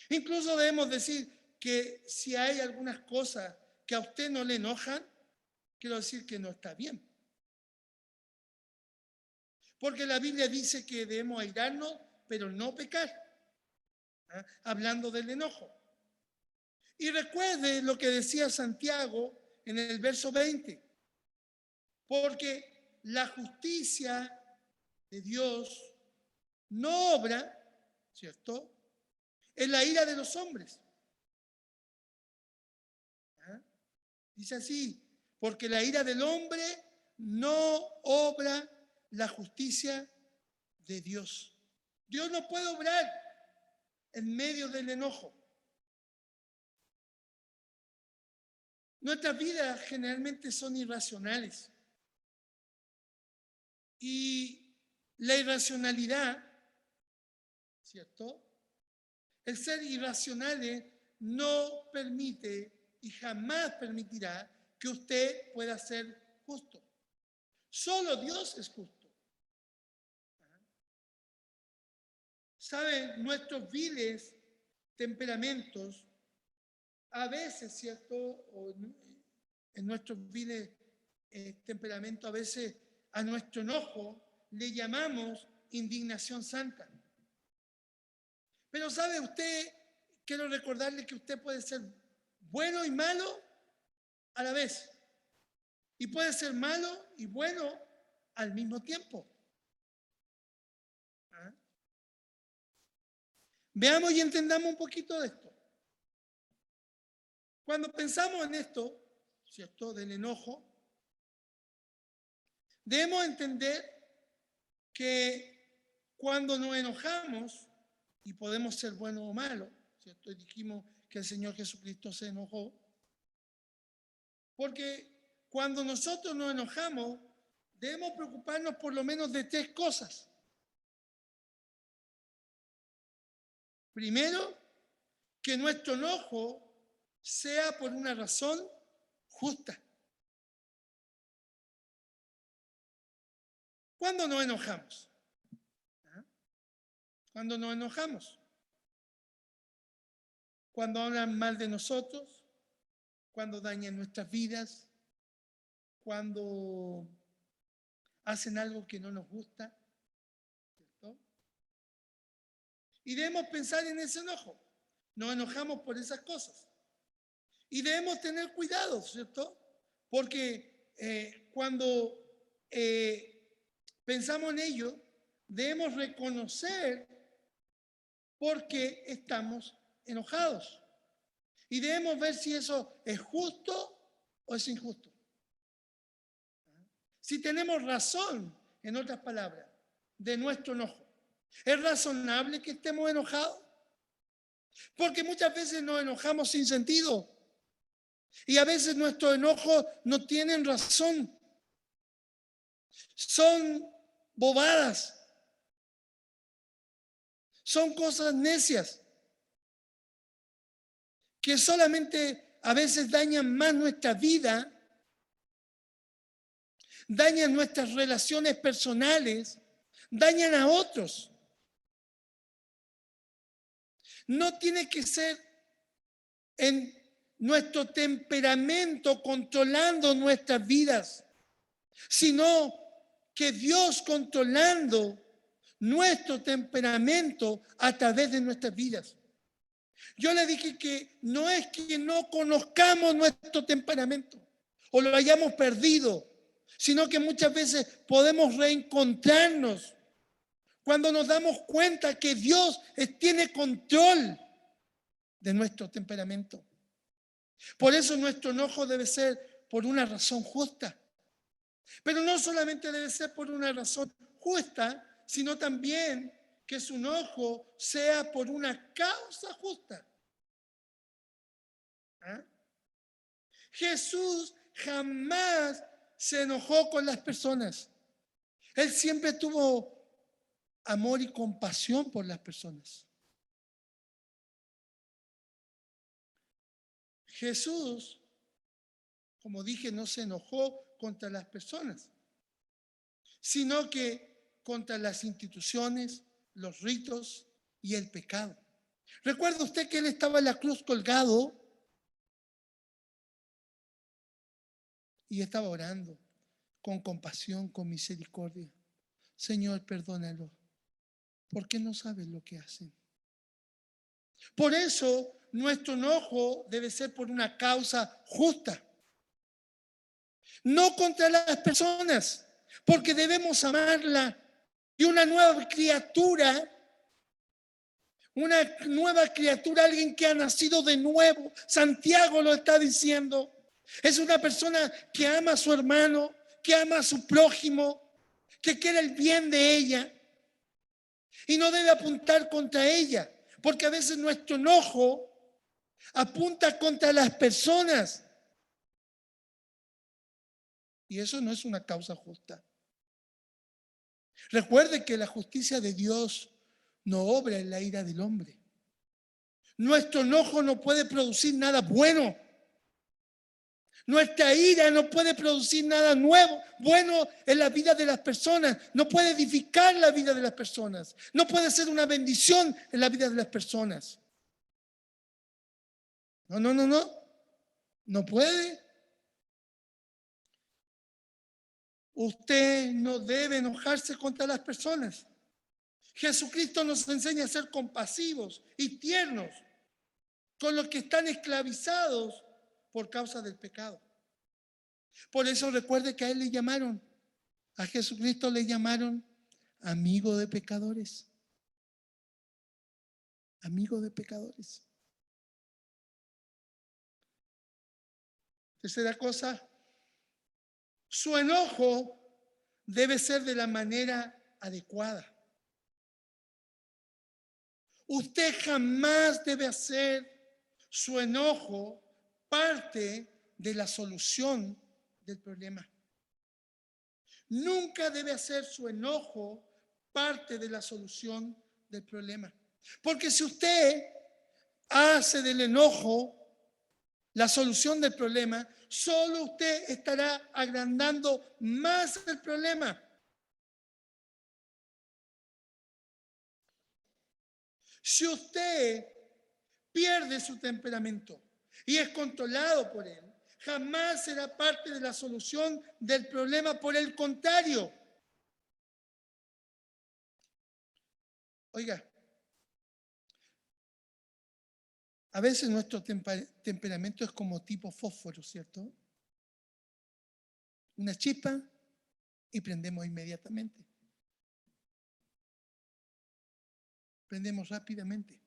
Incluso debemos decir que si hay algunas cosas que a usted no le enojan, quiero decir que no está bien. Porque la Biblia dice que debemos airarnos, pero no pecar. ¿Ah? Hablando del enojo. Y recuerde lo que decía Santiago en el verso 20. Porque la justicia de Dios no obra, ¿cierto?, en la ira de los hombres. ¿Ah? Dice así, porque la ira del hombre no obra la justicia de Dios. Dios no puede obrar en medio del enojo. Nuestras vidas generalmente son irracionales. Y la irracionalidad, ¿cierto? El ser irracionales no permite y jamás permitirá que usted pueda ser justo. Solo Dios es justo. ¿Saben? Nuestros viles temperamentos, a veces, ¿cierto? O en nuestros viles temperamentos, a veces a nuestro enojo le llamamos indignación santa. Pero ¿sabe usted? Quiero recordarle que usted puede ser bueno y malo a la vez. Y puede ser malo y bueno al mismo tiempo. ¿Ah? Veamos y entendamos un poquito de esto. Cuando pensamos en esto, ¿cierto? Del enojo, debemos entender que cuando nos enojamos, y podemos ser buenos o malos, ¿cierto? Y dijimos que el Señor Jesucristo se enojó, porque cuando nosotros nos enojamos, debemos preocuparnos por lo menos de 3 cosas. Primero, que nuestro enojo sea por una razón justa. ¿Cuándo nos enojamos? Cuando nos enojamos. Cuando hablan mal de nosotros, cuando dañan nuestras vidas, cuando hacen algo que no nos gusta, ¿cierto? Y debemos pensar en ese enojo. Nos enojamos por esas cosas. Y debemos tener cuidado, ¿cierto? Porque cuando pensamos en ello, debemos reconocer por qué estamos enojados. Y debemos ver si eso es justo o es injusto. Si tenemos razón, en otras palabras, de nuestro enojo. ¿Es razonable que estemos enojados? Porque muchas veces nos enojamos sin sentido. Y a veces nuestros enojos no tienen razón. Son bobadas. Son cosas necias que solamente a veces dañan más nuestra vida, dañan nuestras relaciones personales, dañan a otros. No tiene que ser en nuestro temperamento controlando nuestras vidas, sino que Dios controlando nuestro temperamento a través de nuestras vidas. Yo le dije que no es que no conozcamos nuestro temperamento o lo hayamos perdido, sino que muchas veces podemos reencontrarnos cuando nos damos cuenta que Dios tiene control de nuestro temperamento. Por eso nuestro enojo debe ser por una razón justa. Pero no solamente debe ser por una razón justa, sino también que su enojo sea por una causa justa. ¿Ah? Jesús jamás se enojó con las personas. Él siempre tuvo amor y compasión por las personas. Jesús, como dije, no se enojó contra las personas, sino que contra las instituciones, los ritos y el pecado. ¿Recuerda usted que Él estaba en la cruz colgado y estaba orando con compasión, con misericordia? Señor, perdónalo, porque no saben lo que hacen. Por eso nuestro enojo debe ser por una causa justa, no contra las personas, porque debemos amarla. Y una nueva criatura, alguien que ha nacido de nuevo, Santiago lo está diciendo, es una persona que ama a su hermano, que ama a su prójimo, que quiere el bien de ella y no debe apuntar contra ella, porque a veces nuestro enojo apunta contra las personas Y eso no es una causa justa. Recuerde que la justicia de Dios no obra en la ira del hombre. Nuestro enojo no puede producir nada bueno. Nuestra ira no puede producir nada nuevo, bueno en la vida de las personas. No puede edificar la vida de las personas. No puede ser una bendición en la vida de las personas. No, no, no, no. No puede. Usted no debe enojarse contra las personas. Jesucristo nos enseña a ser compasivos y tiernos con los que están esclavizados por causa del pecado. Por eso recuerde que a él le llamaron, a Jesucristo le llamaron amigo de pecadores. Amigo de pecadores. Tercera cosa, su enojo debe ser de la manera adecuada. Usted jamás debe hacer su enojo parte de la solución del problema. Nunca debe hacer su enojo parte de la solución del problema. Porque si usted hace del enojo la solución del problema, solo usted estará agrandando más el problema. Si usted pierde su temperamento y es controlado por él, jamás será parte de la solución del problema. Por el contrario. Oiga, a veces nuestro temperamento es como tipo fósforo, ¿cierto? Una chispa y prendemos inmediatamente. Prendemos rápidamente.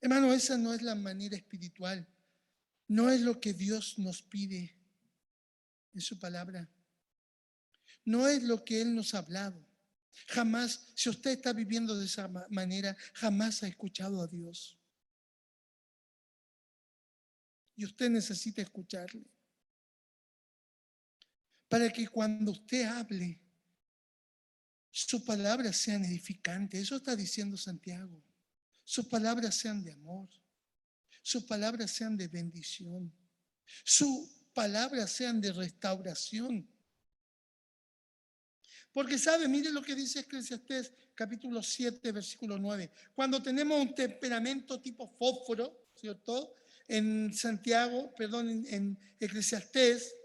Hermano, esa no es la manera espiritual. No es lo que Dios nos pide en su palabra. No es lo que Él nos ha hablado. Jamás, si usted está viviendo de esa manera, jamás ha escuchado a Dios. Y usted necesita escucharle. Para que cuando usted hable, sus palabras sean edificantes. Eso está diciendo Santiago. Sus palabras sean de amor. Sus palabras sean de bendición. Sus palabras sean de restauración. Porque sabe, mire lo que dice Eclesiastés capítulo 7, versículo 9. Cuando tenemos un temperamento tipo fósforo, ¿cierto? En Eclesiastés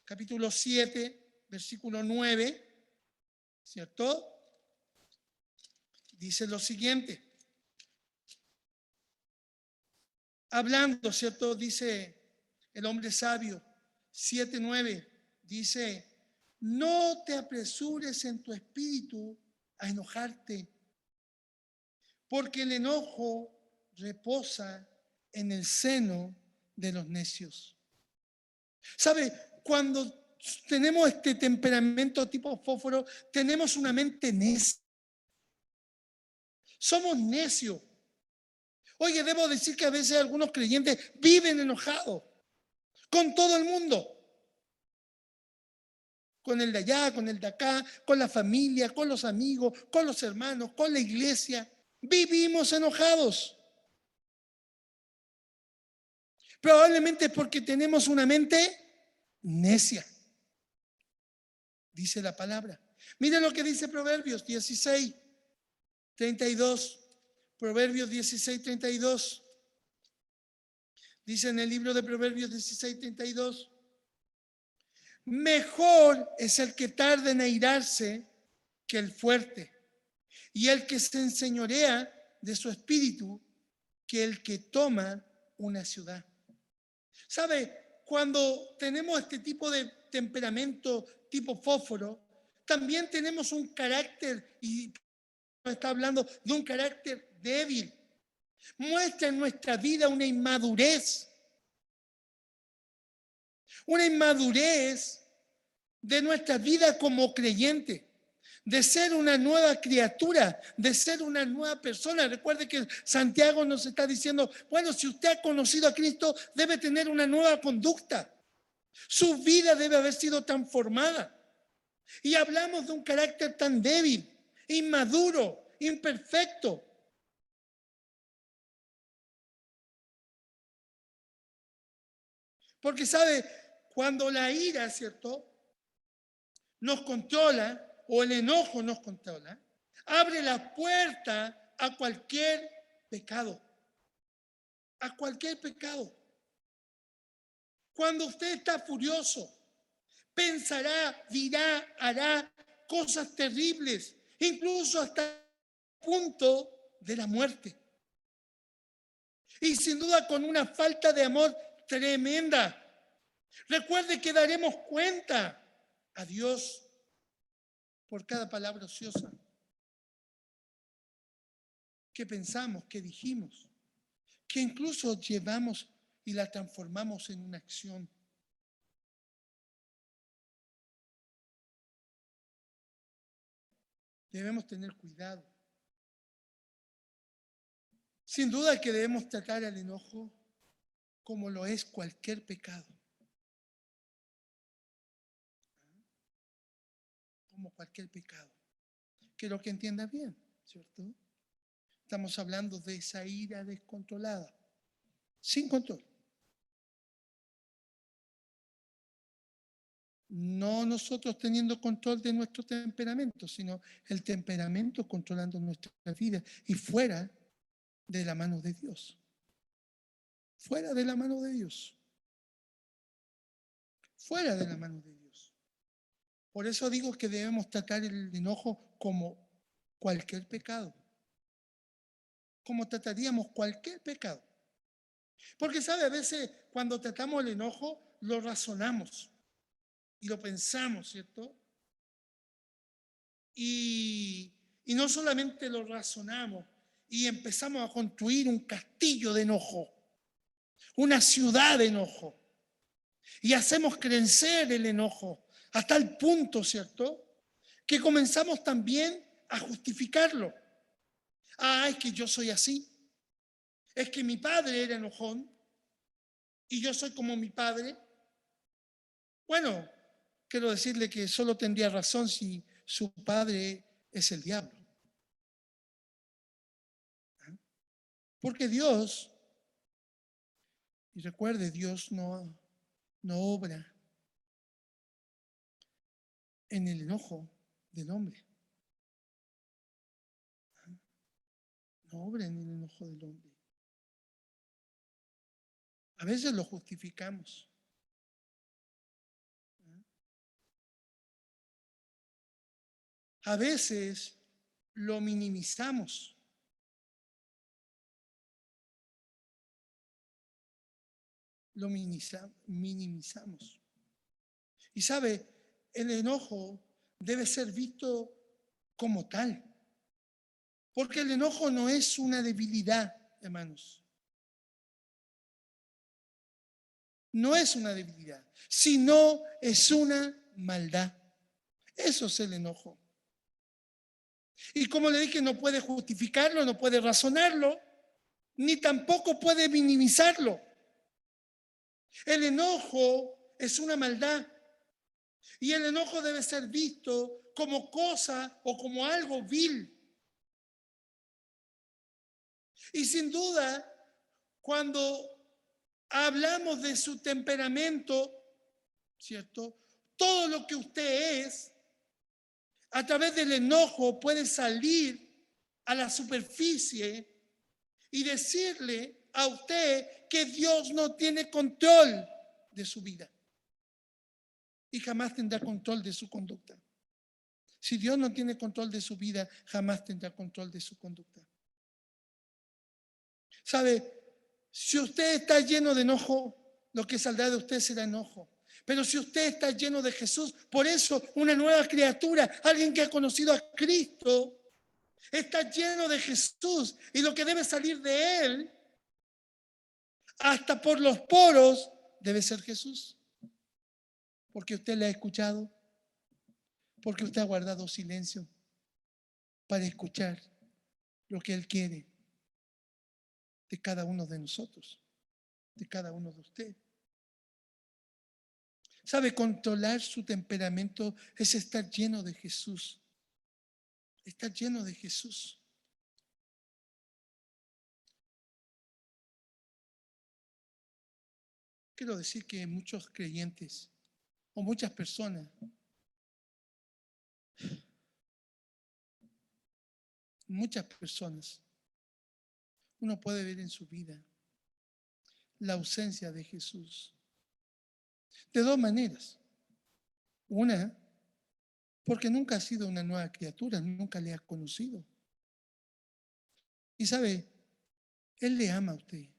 capítulo 7, versículo 9, ¿cierto? Dice lo siguiente. Hablando, ¿cierto? Dice el hombre sabio, 7:9, dice, no te apresures en tu espíritu a enojarte, porque el enojo reposa en el seno de los necios. ¿Sabe? Cuando tenemos este temperamento tipo fósforo, tenemos una mente necia. Somos necios. Oye, debo decir que a veces algunos creyentes viven enojados con todo el mundo. Con el de allá, con el de acá, con la familia, con los amigos, con los hermanos, con la iglesia. Vivimos enojados. Probablemente es porque tenemos una mente necia. Dice la palabra. Miren lo que dice Proverbios 16, 32. Proverbios 16, 32. Dice en el libro de Proverbios 16, 32. Mejor es el que tarda en airarse que el fuerte, y el que se enseñorea de su espíritu que el que toma una ciudad. ¿Sabe? Cuando tenemos este tipo de temperamento tipo fósforo, también tenemos un carácter, y está hablando de un carácter débil. Muestra en nuestra vida una inmadurez. Una inmadurez de nuestra vida como creyente, de ser una nueva criatura, de ser una nueva persona. Recuerde que Santiago nos está diciendo, bueno, si usted ha conocido a Cristo, debe tener una nueva conducta. Su vida debe haber sido transformada. Y hablamos de un carácter tan débil, inmaduro, imperfecto. Porque sabe, cuando la ira, ¿cierto?, nos controla, o el enojo nos controla, abre la puerta a cualquier pecado. A cualquier pecado. Cuando usted está furioso, pensará, dirá, hará cosas terribles, incluso hasta el punto de la muerte. Y sin duda con una falta de amor tremenda. Recuerde que daremos cuenta a Dios por cada palabra ociosa que pensamos, que dijimos, que incluso llevamos y la transformamos en una acción. Debemos tener cuidado. Sin duda que debemos tratar al enojo como lo es cualquier pecado. Como cualquier pecado. Quiero que entienda bien, ¿cierto? Estamos hablando de esa ira descontrolada, sin control. No nosotros teniendo control de nuestro temperamento, sino el temperamento controlando nuestra vida y fuera de la mano de Dios. Fuera de la mano de Dios. Fuera de la mano de Dios. Por eso digo que debemos tratar el enojo como cualquier pecado. Como trataríamos cualquier pecado. Porque, ¿sabe? A veces cuando tratamos el enojo, lo razonamos y lo pensamos, ¿cierto? Y no solamente lo razonamos y empezamos a construir un castillo de enojo, una ciudad de enojo. Y hacemos crecer el enojo hasta el punto, ¿cierto?, que comenzamos también a justificarlo. Ah, es que yo soy así. Es que mi padre era enojón y yo soy como mi padre. Bueno, quiero decirle que solo tendría razón si su padre es el diablo. Porque Dios, y recuerde, Dios no obra en el enojo del hombre. No obra en el enojo del hombre. A veces lo justificamos. A veces lo minimizamos. Lo minimizamos. Y sabe, el enojo debe ser visto como tal. Porque el enojo no es una debilidad, hermanos. No es una debilidad, sino es una maldad. Eso es el enojo. Y como le dije, no puede justificarlo, no puede razonarlo, ni tampoco puede minimizarlo. El enojo es una maldad y el enojo debe ser visto como cosa o como algo vil. Y sin duda, cuando hablamos de su temperamento, ¿cierto? Todo lo que usted es, a través del enojo puede salir a la superficie y decirle a usted que Dios no tiene control de su vida y jamás tendrá control de su conducta. Si Dios no tiene control de su vida, jamás tendrá control de su conducta. ¿Sabe? Si usted está lleno de enojo, lo que saldrá de usted será enojo. Pero si usted está lleno de Jesús, por eso una nueva criatura, alguien que ha conocido a Cristo, está lleno de Jesús y lo que debe salir de él, hasta por los poros, debe ser Jesús. Porque usted le ha escuchado, porque usted ha guardado silencio para escuchar lo que Él quiere de cada uno de nosotros, de cada uno de ustedes. ¿Sabe? Controlar su temperamento es estar lleno de Jesús. Estar lleno de Jesús. Quiero decir que muchos creyentes o muchas personas, uno puede ver en su vida la ausencia de Jesús. De dos maneras. Una, porque nunca ha sido una nueva criatura, nunca le ha conocido. Y sabe, Él le ama a usted.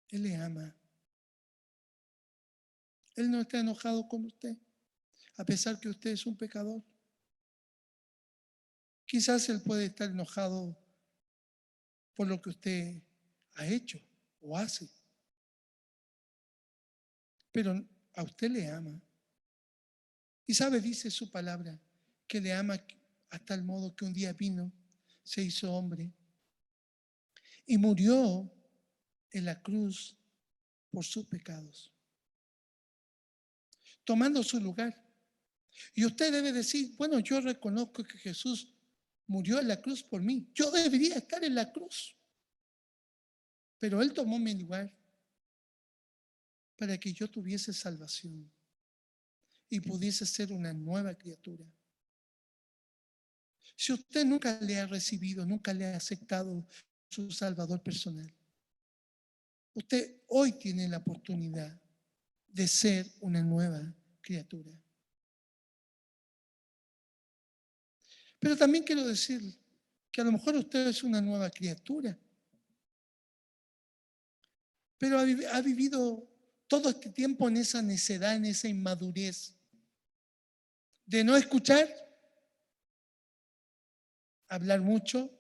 Él le ama. Él no está enojado con usted, a pesar que usted es un pecador. Quizás Él puede estar enojado por lo que usted ha hecho o hace, pero a usted le ama. Y sabe, dice su palabra, que le ama hasta el modo que un día vino, se hizo hombre y murió en la cruz por sus pecados, tomando su lugar. Y usted debe decir, bueno, yo reconozco que Jesús murió en la cruz por mí. Yo debería estar en la cruz, pero Él tomó mi lugar para que yo tuviese salvación y pudiese ser una nueva criatura. Si usted nunca le ha recibido, nunca le ha aceptado su Salvador personal, usted hoy tiene la oportunidad de ser una nueva criatura. Pero también quiero decir que a lo mejor usted es una nueva criatura, pero ha vivido todo este tiempo en esa necedad, en esa inmadurez de no escuchar, hablar mucho,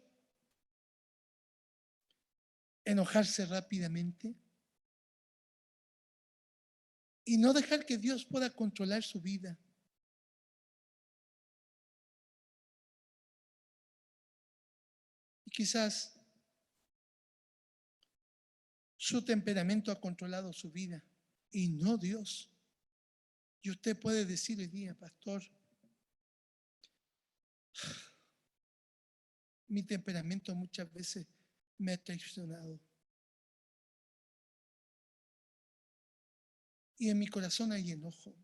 enojarse rápidamente y no dejar que Dios pueda controlar su vida. Y quizás su temperamento ha controlado su vida y no Dios. Y usted puede decir hoy día, pastor, mi temperamento muchas veces me ha traicionado. Y en mi corazón hay enojo.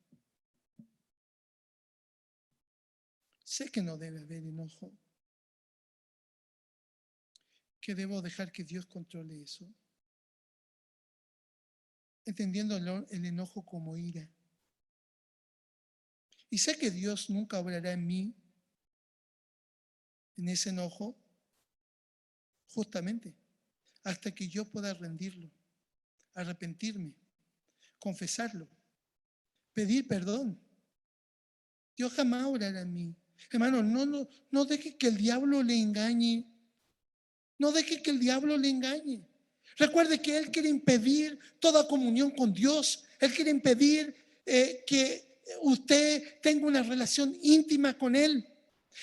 Sé que no debe haber enojo, que debo dejar que Dios controle eso, entendiendo el enojo como ira. Y sé que Dios nunca obrará en mí, en ese enojo, justamente, hasta que yo pueda rendirlo, arrepentirme, confesarlo, pedir perdón. Dios jamás obrará en mí. Hermano, no deje que el diablo le engañe. No deje que el diablo le engañe. Recuerde que Él quiere impedir toda comunión con Dios. Él quiere impedir que usted tenga una relación íntima con Él.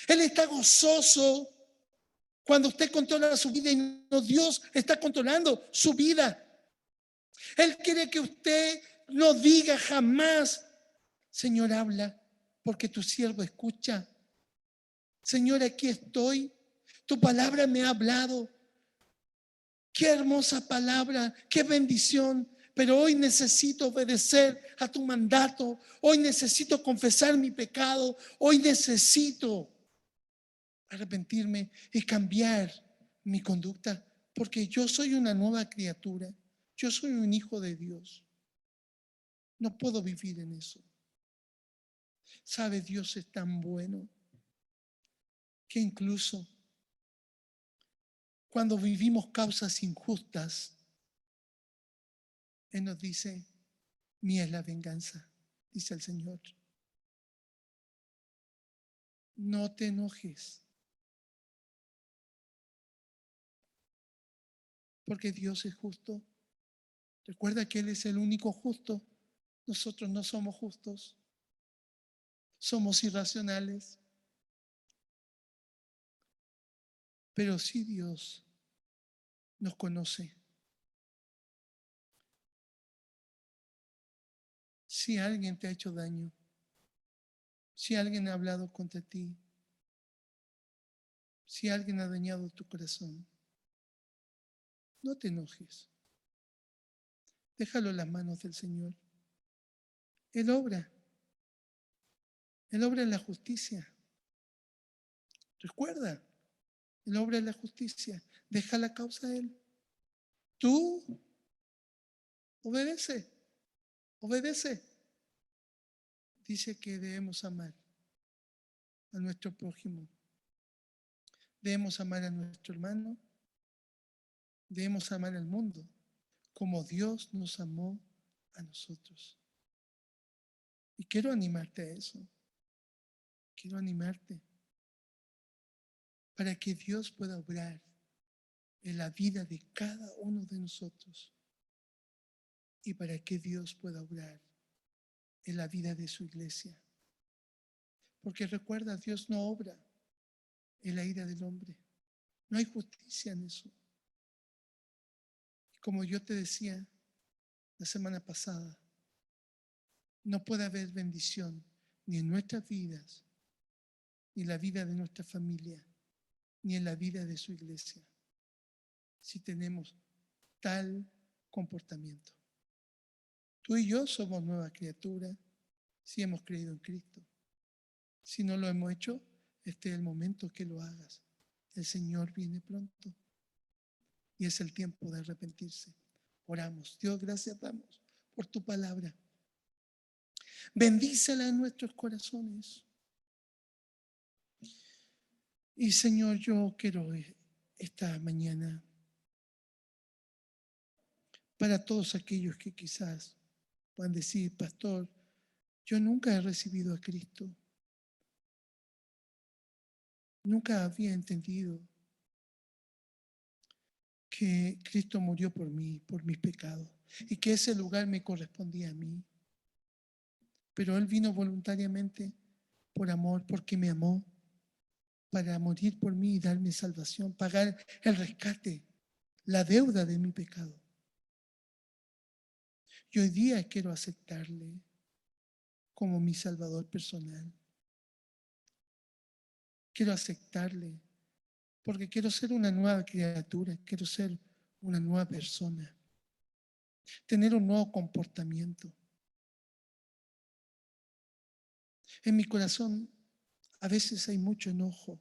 Él está gozoso cuando usted controla su vida y no Dios está controlando su vida. Él quiere que usted no diga jamás, Señor, habla, porque tu siervo escucha. Señor, aquí estoy. Tu palabra me ha hablado. Qué hermosa palabra, qué bendición. Pero hoy necesito obedecer a tu mandato. Hoy necesito confesar mi pecado. Hoy necesito arrepentirme y cambiar mi conducta. Porque yo soy una nueva criatura. Yo soy un hijo de Dios. No puedo vivir en eso. ¿Sabe? Dios es tan bueno que incluso cuando vivimos causas injustas, Él nos dice, mía es la venganza, dice el Señor. No te enojes, porque Dios es justo. Recuerda que Él es el único justo. Nosotros no somos justos, somos irracionales. Pero sí Dios nos conoce. Si alguien te ha hecho daño, si alguien ha hablado contra ti, si alguien ha dañado tu corazón, no te enojes. Déjalo en las manos del Señor. Él obra. Él obra en la justicia. Recuerda, Él obra en la justicia. Deja la causa a Él. Tú obedece, obedece. Dice que debemos amar a nuestro prójimo. Debemos amar a nuestro hermano. Debemos amar al mundo como Dios nos amó a nosotros. Y quiero animarte a eso. Quiero animarte para que Dios pueda obrar en la vida de cada uno de nosotros y para que Dios pueda obrar en la vida de su iglesia. Porque recuerda, Dios no obra en la ira del hombre. No hay justicia en eso. Como yo te decía la semana pasada, no puede haber bendición ni en nuestras vidas, ni en la vida de nuestra familia, ni en la vida de su iglesia, si tenemos tal comportamiento. Tú y yo somos nueva criatura si hemos creído en Cristo. Si no lo hemos hecho, este es el momento que lo hagas. El Señor viene pronto y es el tiempo de arrepentirse. Oramos. Dios, gracias damos por tu palabra. Bendícela en nuestros corazones. Y Señor, yo quiero esta mañana, para todos aquellos que quizás puedan decir, pastor, yo nunca he recibido a Cristo. Nunca había entendido que Cristo murió por mí, por mis pecados, y que ese lugar me correspondía a mí. Pero Él vino voluntariamente por amor, porque me amó, para morir por mí y darme salvación, pagar el rescate, la deuda de mi pecado. Y hoy día quiero aceptarle como mi Salvador personal. Quiero aceptarle porque quiero ser una nueva criatura, quiero ser una nueva persona, tener un nuevo comportamiento. En mi corazón a veces hay mucho enojo.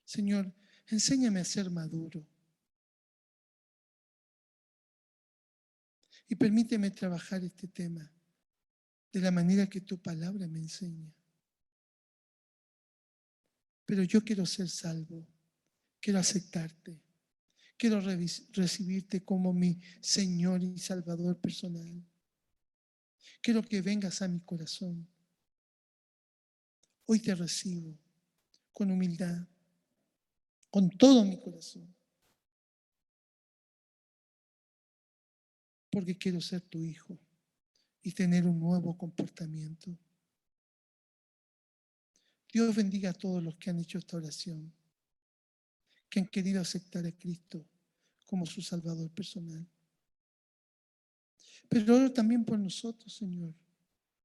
Señor, enséñame a ser maduro y permíteme trabajar este tema de la manera que tu palabra me enseña. Pero yo quiero ser salvo, quiero aceptarte, quiero recibirte como mi Señor y Salvador personal. Quiero que vengas a mi corazón. Hoy te recibo con humildad, con todo mi corazón, porque quiero ser tu hijo y tener un nuevo comportamiento. Dios bendiga a todos los que han hecho esta oración, que han querido aceptar a Cristo como su Salvador personal. Pero oro también por nosotros, Señor,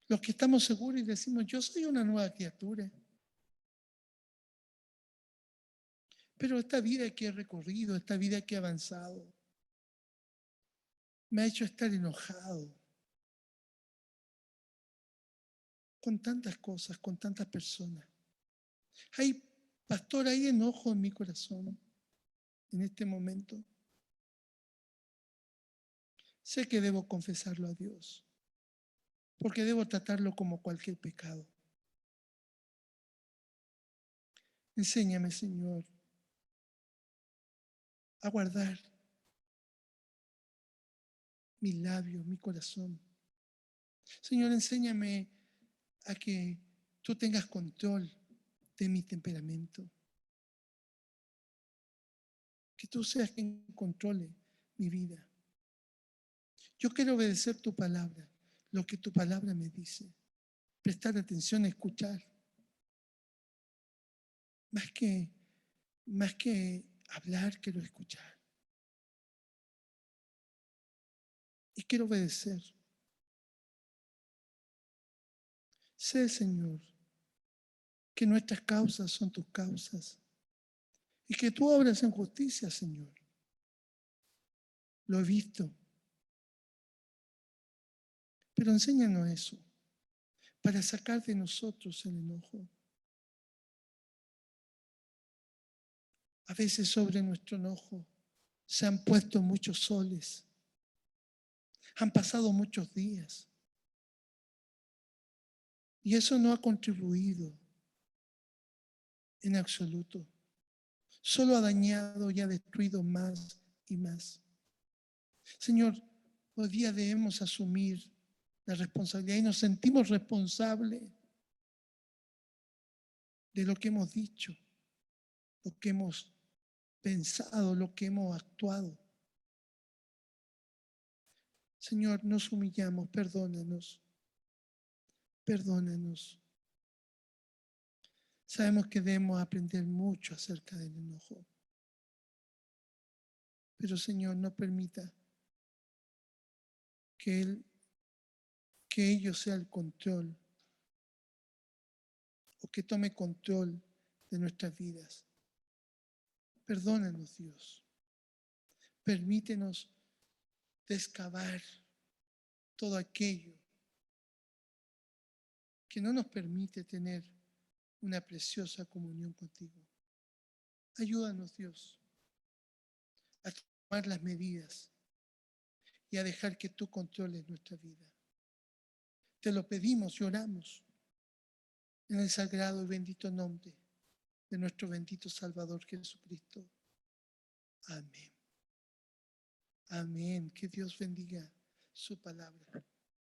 los que estamos seguros y decimos, yo soy una nueva criatura. Pero esta vida que he recorrido, esta vida que he avanzado, me ha hecho estar enojado con tantas cosas, con tantas personas. Hay, pastor, hay enojo en mi corazón en este momento. Sé que debo confesarlo a Dios, porque debo tratarlo como cualquier pecado. Enséñame, Señor, a guardar mis labios, mi corazón. Señor, enséñame a que tú tengas control de mi temperamento. Que tú seas quien controle mi vida. Yo quiero obedecer tu palabra, lo que tu palabra me dice. Prestar atención, escuchar. Más que hablar, quiero escuchar. Y quiero obedecer. Sé, Señor, que nuestras causas son tus causas y que tú obras en justicia, Señor. Lo he visto, pero enséñanos eso para sacar de nosotros el enojo. A veces sobre nuestro enojo se han puesto muchos soles, han pasado muchos días y eso no ha contribuido en absoluto. Solo ha dañado y ha destruido más y más. Señor, hoy día debemos asumir la responsabilidad y nos sentimos responsables de lo que hemos dicho, lo que hemos pensado, lo que hemos actuado. Señor, nos humillamos, perdónanos, perdónanos. Sabemos que debemos aprender mucho acerca del enojo. Pero Señor, no permita que ello sea el control o que tome control de nuestras vidas. Perdónanos, Dios. Permítenos descavar todo aquello que no nos permite tener una preciosa comunión contigo. Ayúdanos, Dios, a tomar las medidas y a dejar que tú controles nuestra vida. Te lo pedimos y oramos en el sagrado y bendito nombre de nuestro bendito Salvador Jesucristo. Amén. Amén. Que Dios bendiga su palabra.